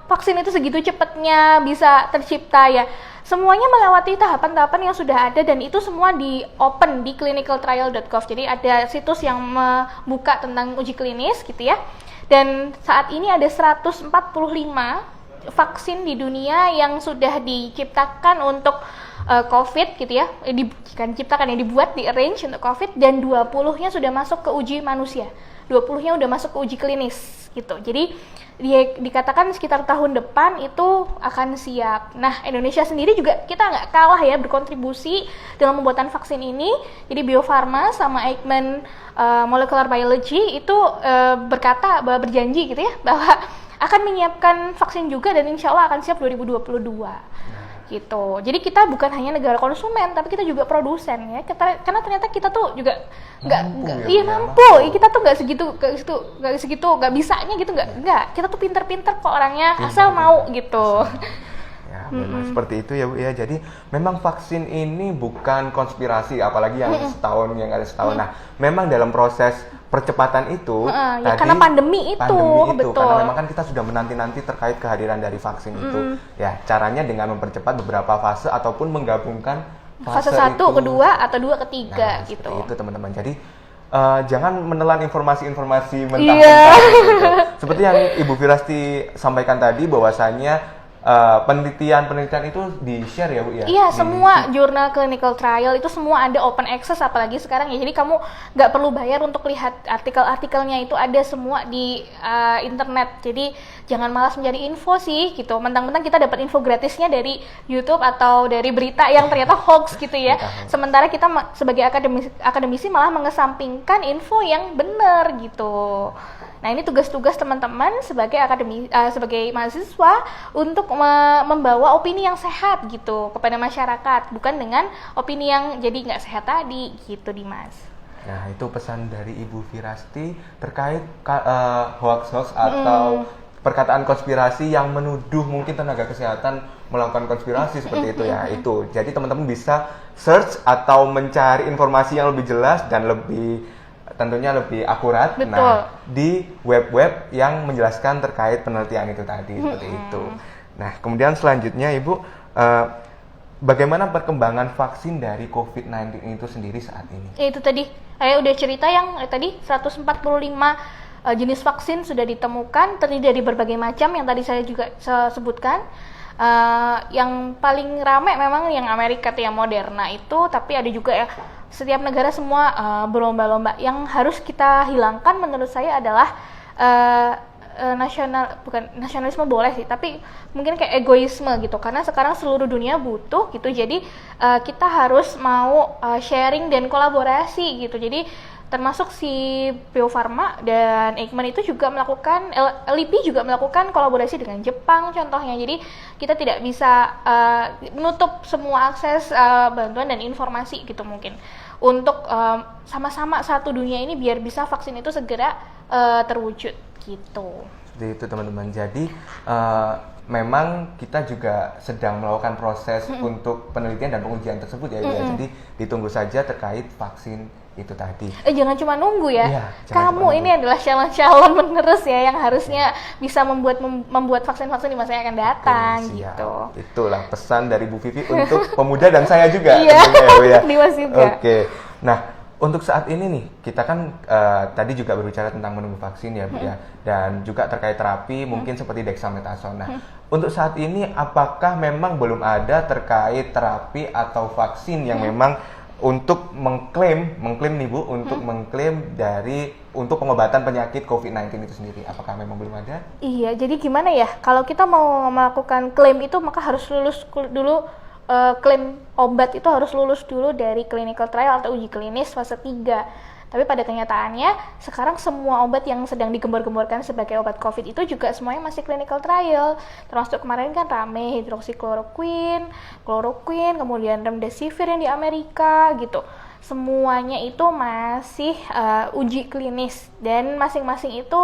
vaksin itu segitu cepatnya bisa tercipta ya. Semuanya melewati tahapan-tahapan yang sudah ada dan itu semua di open di clinicaltrial.gov. Jadi ada situs yang membuka tentang uji klinis gitu ya. Dan saat ini ada 145 vaksin di dunia yang sudah diciptakan untuk COVID gitu ya. Dibuat di arrange untuk COVID dan 20-nya sudah masuk ke uji manusia. 20-nya udah masuk ke uji klinis gitu. Jadi dia dikatakan sekitar tahun depan itu akan siap. Nah, Indonesia sendiri juga kita nggak kalah ya berkontribusi dalam pembuatan vaksin ini. Jadi Bio Farma sama Eijkman Molecular Biology itu berjanji gitu ya bahwa akan menyiapkan vaksin juga dan insya Allah akan siap 2022. Gitu. Jadi kita bukan hanya negara konsumen, tapi kita juga produsen ya. Karena ternyata kita tuh juga mampu. Kita tuh nggak bisanya gitu nggak. Kita tuh pinter-pinter kok orangnya asal mau gitu. Ya, memang seperti itu ya Bu ya. Jadi memang vaksin ini bukan konspirasi, apalagi yang ada setahun. Nah, memang dalam proses percepatan itu ya, karena pandemi itu betul. Karena memang kan kita sudah menanti-nanti terkait kehadiran dari vaksin itu. Ya, caranya dengan mempercepat beberapa fase ataupun menggabungkan fase 1, kedua atau 2, ketiga gitu. Itu teman-teman. Jadi jangan menelan informasi-informasi mentah-mentah gitu. Seperti yang Ibu Firasti sampaikan tadi bahwasanya penelitian itu di-share ya Bu ya? Iya, semua jurnal clinical trial itu semua ada open access apalagi sekarang ya. Jadi kamu nggak perlu bayar untuk lihat artikel-artikelnya, itu ada semua di internet. Jadi jangan malas mencari info sih gitu. Mentang-mentang kita dapat info gratisnya dari YouTube atau dari berita yang ternyata hoax gitu ya. Sementara kita sebagai akademisi malah mengesampingkan info yang benar gitu. Nah, ini tugas-tugas teman-teman sebagai sebagai mahasiswa untuk membawa opini yang sehat gitu kepada masyarakat, bukan dengan opini yang jadi nggak sehat tadi gitu Dimas. Nah, itu pesan dari Ibu Firasti terkait hoax-hoax atau perkataan konspirasi yang menuduh mungkin tenaga kesehatan melakukan konspirasi seperti itu ya. Itu. Jadi teman-teman bisa search atau mencari informasi yang lebih jelas dan lebih tentunya lebih akurat. Betul. Nah, di web-web yang menjelaskan terkait penelitian itu tadi, seperti itu. Nah, kemudian selanjutnya Ibu, bagaimana perkembangan vaksin dari COVID-19 itu sendiri saat ini? Itu tadi, saya udah cerita yang tadi 145 jenis vaksin sudah ditemukan, terdiri dari berbagai macam yang tadi saya juga sebutkan. Yang paling ramai memang yang Amerika tuh, yang Moderna itu, tapi ada juga ya setiap negara semua berlomba-lomba. Yang harus kita hilangkan menurut saya adalah bukan nasionalisme boleh sih, tapi mungkin kayak egoisme gitu, karena sekarang seluruh dunia butuh gitu, jadi kita harus mau sharing dan kolaborasi gitu. Jadi termasuk si Bio Farma dan Eijkman itu juga melakukan, LIPI juga melakukan kolaborasi dengan Jepang contohnya. Jadi kita tidak bisa menutup semua akses bantuan dan informasi gitu mungkin, untuk sama-sama satu dunia ini biar bisa vaksin itu segera terwujud gitu. Seperti itu teman-teman. Jadi memang kita juga sedang melakukan proses untuk penelitian dan pengujian tersebut ya. Jadi ditunggu saja terkait vaksin itu tadi. Jangan cuma nunggu ya. Iya, kamu ini adalah calon-calon penerus ya, yang harusnya bisa membuat vaksin-vaksin di masa yang akan datang. Oke, gitu. Itulah pesan dari Bu Vivi untuk pemuda dan saya juga. Iya, ya. Dimas juga. Oke. Nah, untuk saat ini nih, kita kan tadi juga berbicara tentang menunggu vaksin ya Bu ya, dan juga terkait terapi mungkin seperti dexamethasone. Nah, untuk saat ini apakah memang belum ada terkait terapi atau vaksin yang memang untuk mengklaim nih Bu, untuk mengklaim untuk pengobatan penyakit COVID-19 itu sendiri? Apakah memang belum ada? Iya, jadi gimana ya, kalau kita mau melakukan klaim itu maka harus lulus dulu. Klaim obat itu harus lulus dulu dari clinical trial atau uji klinis fase 3. Tapi pada kenyataannya sekarang semua obat yang sedang digembar-gemborkan sebagai obat COVID itu juga semuanya masih clinical trial. Termasuk kemarin kan rame hidroksikloroquine, chloroquine, kemudian remdesivir yang di Amerika gitu. Semuanya itu masih uji klinis, dan masing-masing itu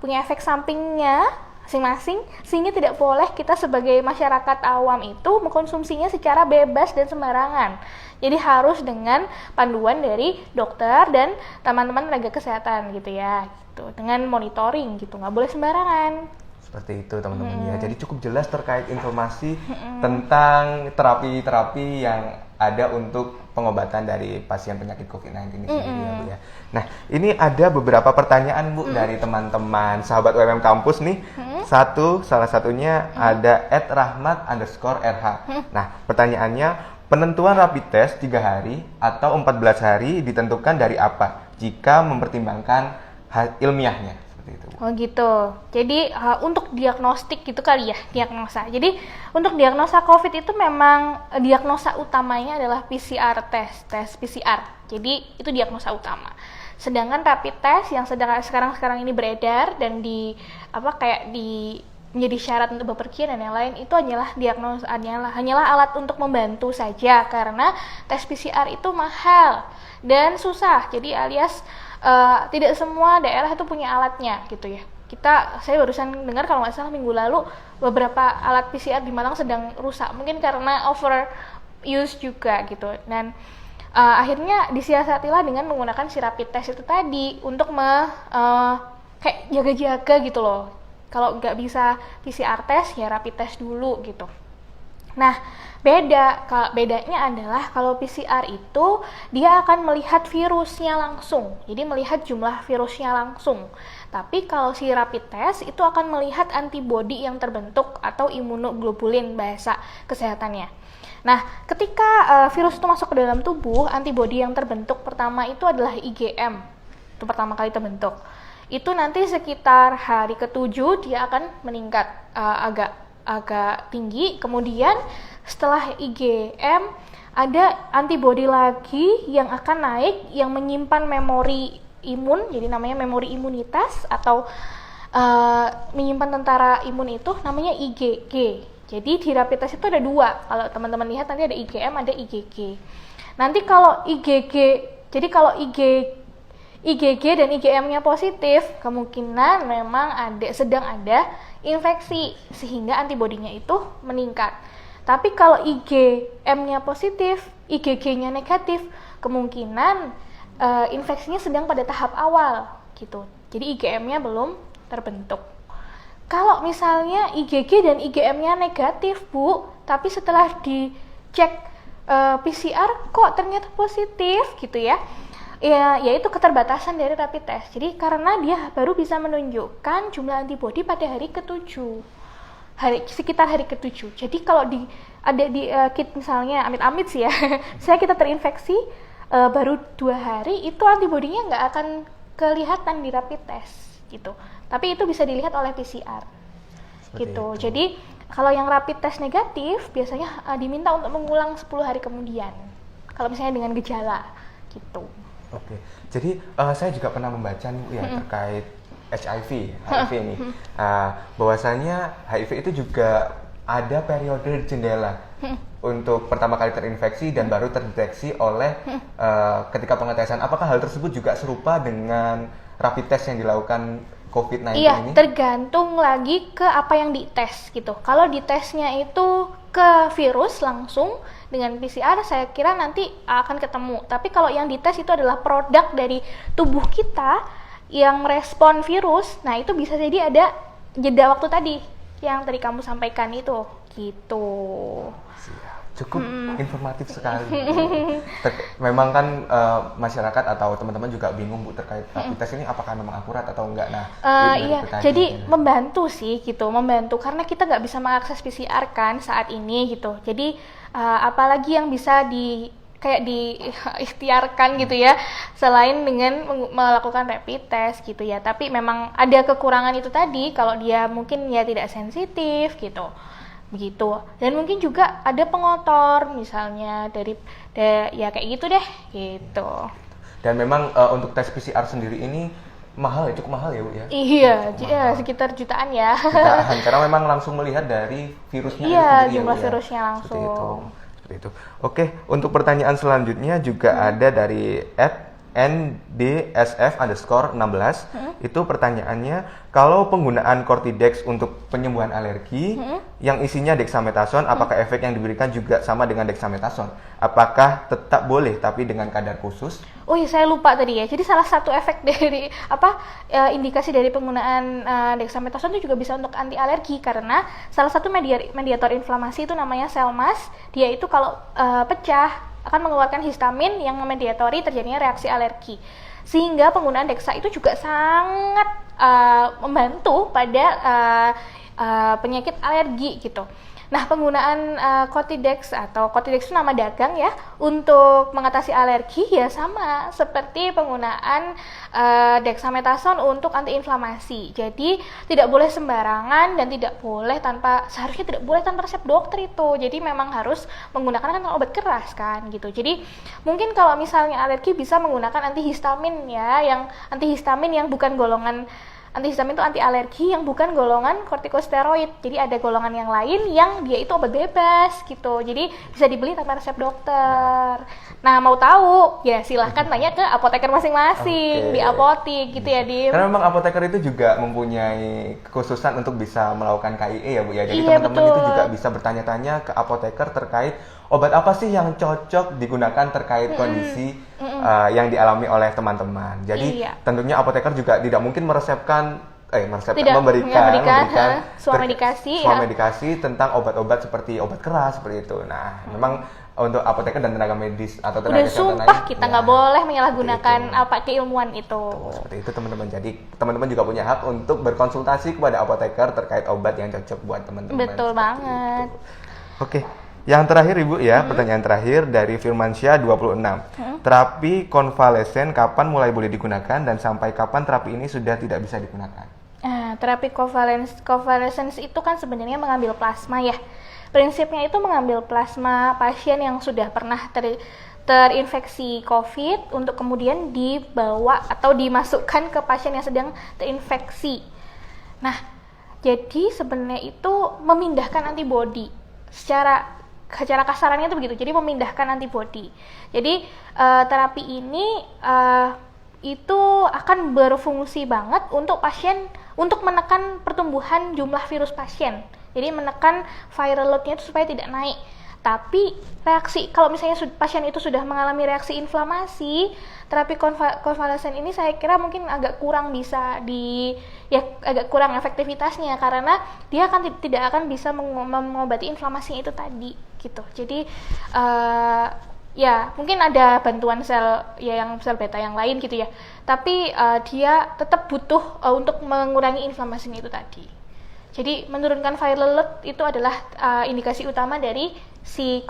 punya efek sampingnya masing-masing, sehingga tidak boleh kita sebagai masyarakat awam itu mengkonsumsinya secara bebas dan sembarangan. Jadi harus dengan panduan dari dokter dan teman-teman tenaga kesehatan gitu ya, gitu, dengan monitoring gitu, nggak boleh sembarangan. Seperti itu teman-teman ya. Jadi cukup jelas terkait informasi tentang terapi-terapi yang ada untuk pengobatan dari pasien penyakit COVID-19 ini sendiri ya Bu ya. Nah, ini ada beberapa pertanyaan Bu dari teman-teman sahabat UMM Kampus nih. Salah satunya ada @rahmat_rh. Nah, pertanyaannya, penentuan rapid test 3 hari atau 14 hari ditentukan dari apa jika mempertimbangkan ilmiahnya? Seperti itu. Oh gitu. Jadi untuk diagnostik gitu kali ya, diagnosa. Jadi untuk diagnosa COVID itu memang diagnosa utamanya adalah PCR tes PCR. Jadi itu diagnosa utama. Sedangkan rapid test yang sekarang ini beredar dan menjadi syarat untuk bepergian dan yang lain, itu hanyalah alat untuk membantu saja, karena tes PCR itu mahal dan susah. Jadi alias tidak semua daerah itu punya alatnya gitu ya. Saya barusan dengar kalau nggak salah minggu lalu beberapa alat PCR di Malang sedang rusak, mungkin karena overuse juga gitu. Dan akhirnya disiasatilah dengan menggunakan si rapid test itu tadi untuk kayak jaga-jaga gitu loh. Kalau nggak bisa PCR test ya rapid test dulu gitu. Nah, bedanya adalah kalau PCR itu dia akan melihat virusnya langsung, jadi melihat jumlah virusnya langsung. Tapi kalau si rapid test itu akan melihat antibodi yang terbentuk atau imunoglobulin bahasa kesehatannya. Nah, ketika virus itu masuk ke dalam tubuh, antibodi yang terbentuk pertama itu adalah IgM. Itu pertama kali terbentuk. Itu nanti sekitar hari ke-7 dia akan meningkat agak tinggi. Kemudian setelah IgM ada antibodi lagi yang akan naik yang menyimpan memori imun, jadi namanya memori imunitas atau menyimpan tentara imun, itu namanya IgG. Jadi di rapid test itu ada 2. Kalau teman-teman lihat nanti ada IgM, ada IgG. Nanti kalau kalau IgG dan IgM-nya positif, kemungkinan memang sedang ada infeksi sehingga antibodinya itu meningkat. Tapi kalau IgM-nya positif, IgG-nya negatif, kemungkinan infeksinya sedang pada tahap awal gitu. Jadi IgM-nya belum terbentuk. Kalau misalnya IgG dan IgM-nya negatif, Bu, tapi setelah dicek PCR kok ternyata positif gitu ya. Yaitu keterbatasan dari rapid test. Jadi karena dia baru bisa menunjukkan jumlah antibodi pada hari ke-7. Sekitar hari ke-7. Jadi kalau ada di kit misalnya amit-amit sih ya, saya kita terinfeksi baru 2 hari, itu antibodinya nggak akan kelihatan di rapid test gitu. Tapi itu bisa dilihat oleh PCR. Seperti gitu. itu. Jadi kalau yang rapid test negatif biasanya diminta untuk mengulang 10 hari kemudian. Kalau misalnya dengan gejala gitu. Oke, jadi saya juga pernah membaca nih Bu, ya terkait HIV ini, bahwasanya HIV itu juga ada periode jendela untuk pertama kali terinfeksi dan baru terdeteksi oleh ketika pengetesan. Apakah hal tersebut juga serupa dengan rapid test yang dilakukan COVID-19 Iya, ini? tergantung lagi ke apa yang dites gitu. Kalau ditesnya itu ke virus langsung dengan PCR, saya kira nanti akan ketemu. Tapi kalau yang dites itu adalah produk dari tubuh kita yang merespon virus, nah itu bisa jadi ada jeda waktu tadi yang tadi kamu sampaikan itu, gitu. Cukup informatif sekali. Memang kan masyarakat atau teman-teman juga bingung Bu terkait rapid test ini apakah memang akurat atau enggak. Nah, iya, jadi membantu sih gitu, membantu karena kita nggak bisa mengakses PCR kan saat ini gitu. Jadi apalagi yang bisa kayak diikhtiarkan gitu ya, selain dengan melakukan rapid test gitu ya. Tapi memang ada kekurangan itu tadi, kalau dia mungkin ya tidak sensitif gitu. Begitu. Dan mungkin juga ada pengotor misalnya ya kayak gitu deh gitu. Dan memang untuk tes PCR sendiri ini mahal ya, cukup mahal ya Bu ya? Iya, sekitar jutaan ya. Jutaan, karena memang langsung melihat dari virusnya itu Iya, sendiri jumlah ya, Bu, virusnya ya? langsung. Seperti itu. Oke, untuk pertanyaan selanjutnya juga ada dari @ndsf_16. Itu pertanyaannya, kalau penggunaan Cortidex untuk penyembuhan alergi yang isinya dexamethasone, apakah efek yang diberikan juga sama dengan dexamethasone? Apakah tetap boleh tapi dengan kadar khusus? Oh iya, saya lupa tadi ya. Jadi salah satu efek dari indikasi dari penggunaan dexamethasone itu juga bisa untuk anti alergi, karena salah satu mediator inflamasi itu namanya sel mast. Dia itu kalau pecah akan mengeluarkan histamin yang memediatori terjadinya reaksi alergi. Sehingga penggunaan dexa itu juga sangat membantu pada penyakit alergi gitu. Nah, penggunaan Cortidex itu nama dagang ya, untuk mengatasi alergi ya sama seperti penggunaan dexamethasone untuk antiinflamasi. Jadi tidak boleh sembarangan dan seharusnya tidak boleh tanpa resep dokter itu. Jadi memang harus menggunakan obat keras kan gitu. Jadi mungkin kalau misalnya alergi bisa menggunakan antihistamin ya, yang antihistamin yang bukan golongan antihistamin itu anti alergi yang bukan golongan kortikosteroid. Jadi ada golongan yang lain yang dia itu obat bebas gitu. Jadi bisa dibeli tanpa resep dokter. Nah, mau tahu ya silahkan tanya ke apoteker masing-masing di apotik gitu ya, Dim. Karena memang apoteker itu juga mempunyai kekhususan untuk bisa melakukan KIE ya Bu ya. Jadi Iya, teman-teman betul. itu juga bisa bertanya-tanya ke apoteker terkait obat apa sih yang cocok digunakan terkait kondisi yang dialami oleh teman-teman. Jadi tentunya apoteker juga tidak mungkin memberikan semua medikasi tentang obat-obat seperti obat keras seperti itu. Nah, memang untuk apoteker dan tenaga medis atau tenaga kesehatan sumpah lain, kita nggak boleh menyalahgunakan keilmuan itu. Seperti itu teman-teman. Jadi teman-teman juga punya hak untuk berkonsultasi kepada apoteker terkait obat yang cocok buat teman-teman. Betul banget. Oke. Yang terakhir Ibu ya, pertanyaan terakhir dari Firmansyah 26. Terapi konvalesen kapan mulai boleh digunakan dan sampai kapan terapi ini sudah tidak bisa digunakan? Terapi convalescence itu kan sebenarnya mengambil plasma ya. Prinsipnya itu mengambil plasma pasien yang sudah pernah terinfeksi COVID untuk kemudian dibawa atau dimasukkan ke pasien yang sedang terinfeksi. Nah, jadi sebenarnya itu memindahkan antibodi secara kasarannya itu begitu. Jadi memindahkan antibodi. Jadi terapi ini itu akan berfungsi banget untuk pasien, untuk menekan pertumbuhan jumlah virus pasien. Jadi menekan viral load-nya itu supaya tidak naik. Tapi kalau misalnya pasien itu sudah mengalami reaksi inflamasi, terapi konvalesen ini saya kira mungkin agak kurang agak kurang efektivitasnya, karena dia tidak akan bisa mengobati inflamasi itu tadi gitu. Jadi ya mungkin ada bantuan yang sel beta yang lain gitu ya, tapi dia tetap butuh untuk mengurangi inflamasinya itu tadi. Jadi menurunkan viral load itu adalah indikasi utama dari si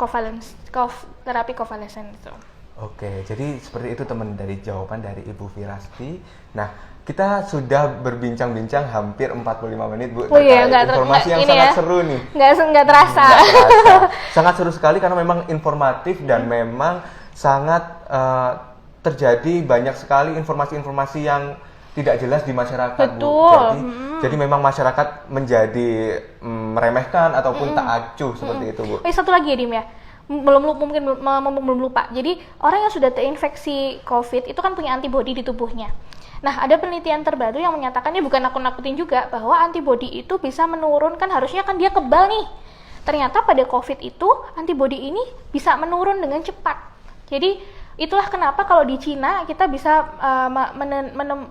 terapi konvalesen itu. Oke, jadi seperti itu teman dari jawaban dari Ibu Firasti. Nah, kita sudah berbincang-bincang hampir 45 menit, Bu. Informasi yang sangat seru nih. Nggak terasa. Sangat seru sekali karena memang informatif dan memang sangat terjadi banyak sekali informasi-informasi yang tidak jelas di masyarakat, betul. Bu. Jadi memang masyarakat menjadi meremehkan ataupun tak acuh seperti itu, Bu. Satu lagi ya, Dim ya. Belum lupa. Jadi orang yang sudah terinfeksi COVID itu kan punya antibodi di tubuhnya. Nah, ada penelitian terbaru yang menyatakan, bukan nakut-nakutin juga, bahwa antibodi itu bisa menurunkan, harusnya kan dia kebal nih. Ternyata pada COVID itu antibodi ini bisa menurun dengan cepat. Jadi itulah kenapa kalau di Cina kita bisa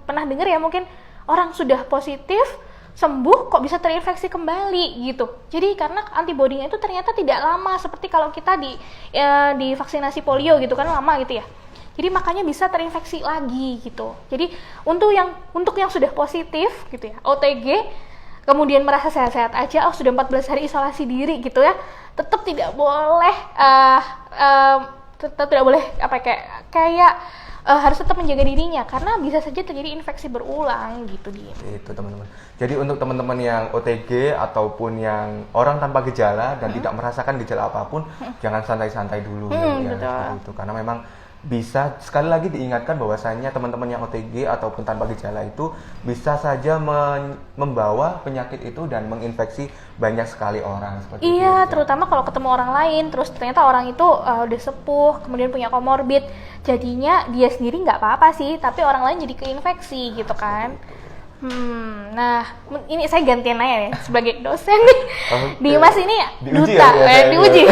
pernah dengar ya, mungkin orang sudah positif sembuh kok bisa terinfeksi kembali gitu. Jadi karena antibodinya itu ternyata tidak lama seperti kalau kita di vaksinasi polio gitu kan, lama gitu ya. Jadi makanya bisa terinfeksi lagi gitu. Jadi untuk yang sudah positif gitu ya, OTG, kemudian merasa sehat-sehat aja, sudah 14 hari isolasi diri gitu ya, tetap tidak boleh harus tetap menjaga dirinya, karena bisa saja terjadi infeksi berulang gitu dia. Itu teman-teman. Jadi untuk teman-teman yang OTG ataupun yang orang tanpa gejala dan tidak merasakan gejala apapun, jangan santai-santai dulu ya, itu karena memang bisa sekali lagi diingatkan bahwasannya teman-teman yang OTG ataupun tanpa gejala itu bisa saja membawa penyakit itu dan menginfeksi banyak sekali orang seperti itu. Iya, terutama kalau ketemu orang lain, terus ternyata orang itu udah sepuh, kemudian punya komorbid, jadinya dia sendiri nggak apa-apa sih, tapi orang lain jadi keinfeksi gitu kan. Nah, ini saya gantian aja ya sebagai dosen nih. Dimas ini duta, diuji.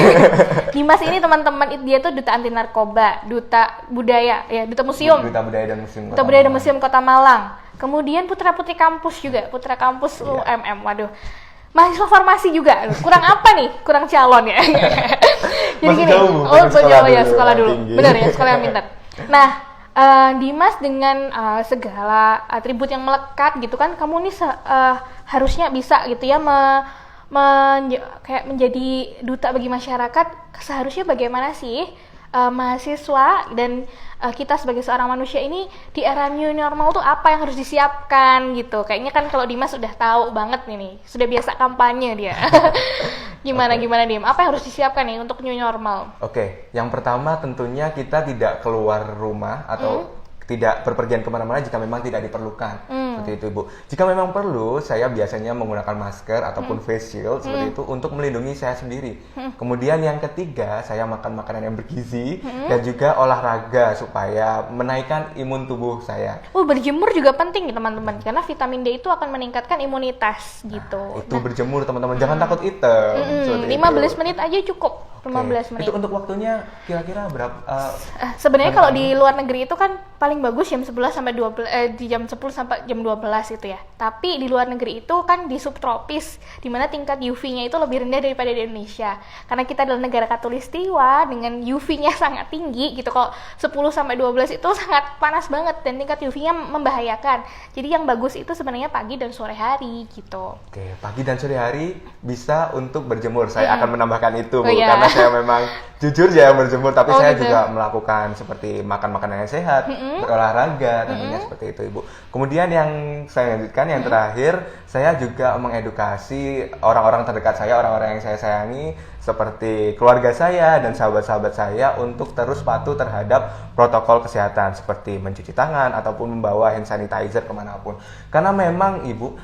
Dimas ini teman-teman dia tuh duta anti narkoba, duta budaya, ya duta museum. Duta budaya dan museum. Duta budaya dan museum Kota Malang. Kemudian putra-putri kampus juga, putra kampus UMM. Waduh. Mahasiswa farmasi juga. Kurang apa nih? Kurang calon ya. Jadi gini. Sekolah dulu. Benar ya, sekolah yang pintar. Nah, Dimas dengan segala atribut yang melekat gitu kan, kamu nih harusnya bisa gitu ya kayak menjadi duta bagi masyarakat. Seharusnya bagaimana sih mahasiswa dan kita sebagai seorang manusia ini di era new normal tuh apa yang harus disiapkan gitu. Kayaknya kan kalau Dimas sudah tahu banget nih, sudah biasa kampanye dia. Gimana Dim? Apa yang harus disiapkan nih untuk new normal? Oke, yang pertama tentunya kita tidak keluar rumah atau tidak berpergian kemana-mana jika memang tidak diperlukan. Seperti itu, Ibu. Jika memang perlu, saya biasanya menggunakan masker ataupun face shield seperti itu untuk melindungi saya sendiri. Kemudian yang ketiga, saya makan makanan yang bergizi dan juga olahraga supaya menaikkan imun tubuh saya. Berjemur juga penting teman-teman, karena vitamin D itu akan meningkatkan imunitas gitu. Itu berjemur teman-teman, jangan takut hitam. 15 menit aja cukup. 15 menit. Itu untuk waktunya kira-kira berapa? Sebenarnya kalau di luar negeri itu kan paling bagus jam 11 sampai 12 di jam 10 sampai jam 12 itu ya. Tapi di luar negeri itu kan di subtropis, di mana tingkat UV-nya itu lebih rendah daripada di Indonesia. Karena kita adalah negara khatulistiwa dengan UV-nya sangat tinggi gitu. Kalau 10 sampai 12 itu sangat panas banget dan tingkat UV-nya membahayakan. Jadi yang bagus itu sebenarnya pagi dan sore hari gitu. Oke, pagi dan sore hari bisa untuk berjemur. Saya akan menambahkan itu, Bu, karena saya memang jujur jarang berjemur, tapi saya juga melakukan seperti makan makanan yang sehat, berolahraga, tentunya seperti itu, Ibu. Kemudian yang saya lanjutkan, yang terakhir, saya juga mengedukasi orang-orang terdekat saya, orang-orang yang saya sayangi, seperti keluarga saya dan sahabat-sahabat saya untuk terus patuh terhadap protokol kesehatan, seperti mencuci tangan ataupun membawa hand sanitizer kemanapun. Karena memang, Ibu,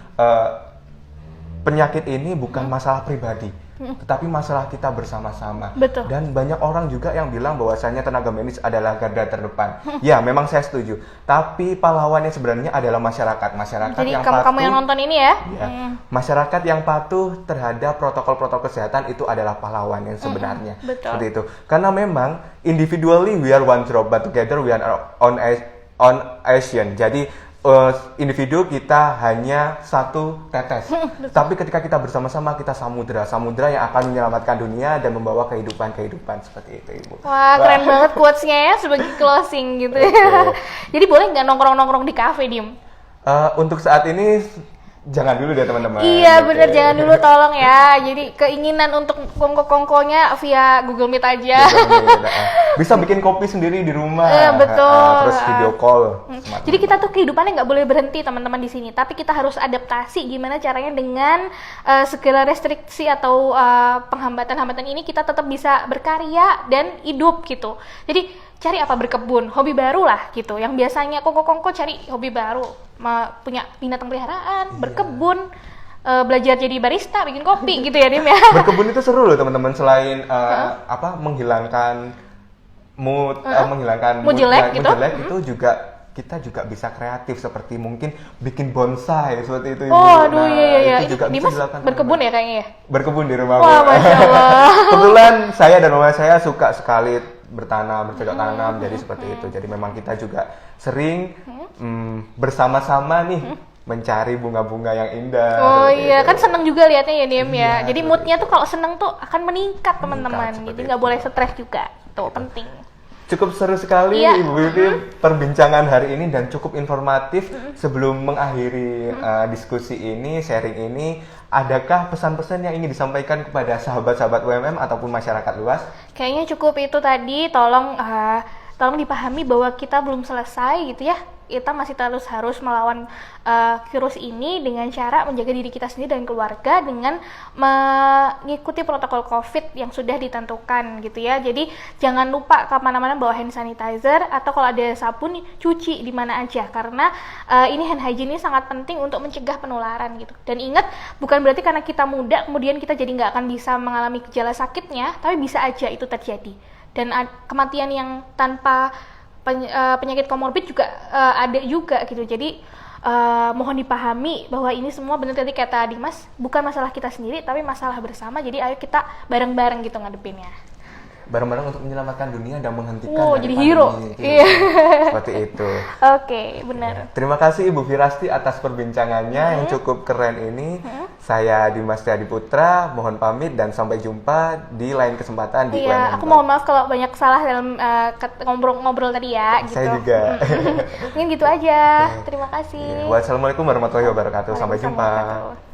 penyakit ini bukan masalah pribadi. tetapi masalah kita bersama-sama. Betul. Dan banyak orang juga yang bilang bahwasanya tenaga medis adalah garda terdepan. Ya, memang saya setuju. Tapi pahlawannya sebenarnya adalah masyarakat. Masyarakat Jadi yang kamu yang nonton ini ya. Ya, masyarakat yang patuh terhadap protokol-protokol kesehatan itu adalah pahlawan yang sebenarnya. Betul. Seperti itu. Karena memang individually we are one drop, but together we are on Asian. Jadi individu kita hanya satu tetes. Tapi ketika kita bersama-sama kita samudra yang akan menyelamatkan dunia dan membawa kehidupan seperti itu, Ibu. Wah, keren banget quotes-nya ya sebagai closing gitu ya. Jadi boleh nggak nongkrong-nongkrong di kafe, Dim? Untuk saat ini jangan dulu deh teman-teman. Iya bener, jangan dulu tolong ya. Jadi keinginan untuk kongko-kongkonya via Google Meet aja. Bisa bikin kopi sendiri di rumah. Betul. Terus video call. Jadi kita tuh kehidupannya nggak boleh berhenti teman-teman di sini. Tapi kita harus adaptasi gimana caranya dengan segala restriksi atau penghambatan-hambatan ini kita tetap bisa berkarya dan hidup gitu. Jadi cari apa, berkebun, hobi baru lah gitu. Yang biasanya kongko-kongko cari hobi baru, punya binatang peliharaan, berkebun, belajar jadi barista, bikin kopi gitu ya, Dim ya. Berkebun itu seru loh teman-teman, selain menghilangkan mood jelek gitu. Itu juga kita juga bisa kreatif, seperti mungkin bikin bonsai seperti itu, Ibu. Oh, aduh, iya. Itu juga bisa Dimas dilakukan. berkebun ya kayaknya ya? Berkebun di rumah. Wah, Masya Allah. Kebetulan saya dan mama saya suka sekali bertanam, bercocok tanam, jadi seperti itu. Jadi memang kita juga sering bersama-sama nih mencari bunga-bunga yang indah. Oh iya, itu. kan seneng juga liatnya ya, Dim ya. Iya, Jadi moodnya tuh kalau seneng tuh akan meningkat teman-teman. seperti Jadi itu. nggak boleh stres juga. Tuh penting. Cukup seru sekali, Iya. Ibu Vivi, perbincangan hari ini dan cukup informatif. Sebelum mengakhiri diskusi ini, sharing ini, adakah pesan-pesan yang ingin disampaikan kepada sahabat-sahabat UMM ataupun masyarakat luas? Kayaknya cukup itu tadi. Tolong dipahami bahwa kita belum selesai gitu ya. Kita masih terus harus melawan virus ini dengan cara menjaga diri kita sendiri dan keluarga dengan mengikuti protokol COVID yang sudah ditentukan gitu ya. Jadi jangan lupa kemana-mana bawa hand sanitizer, atau kalau ada sabun cuci di mana aja, karena ini hand hygiene ini sangat penting untuk mencegah penularan gitu. Dan ingat, bukan berarti karena kita muda kemudian kita jadi nggak akan bisa mengalami gejala sakitnya, tapi bisa aja itu terjadi. Dan kematian yang tanpa penyakit komorbid juga ada juga gitu. Jadi mohon dipahami bahwa ini semua benar tadi kata Dimas, bukan masalah kita sendiri tapi masalah bersama. Jadi ayo kita bareng-bareng gitu ngadepinnya. Bareng-bareng untuk menyelamatkan dunia dan menghentikan dari jadi pandemi. hero. Iya. Seperti itu. Oke, benar. Terima kasih Ibu Firasti atas perbincangannya yang cukup keren ini. Saya Dimas Triadi Putra, mohon pamit dan sampai jumpa di lain kesempatan di Iya, UMM. aku mohon maaf kalau banyak salah dalam ngobrol tadi ya gitu. Saya juga. Mungkin gitu aja. Terima kasih. Wassalamualaikum warahmatullahi wabarakatuh. Sampai Waalaikumsalam jumpa. warahmatullahi wabarakatuh.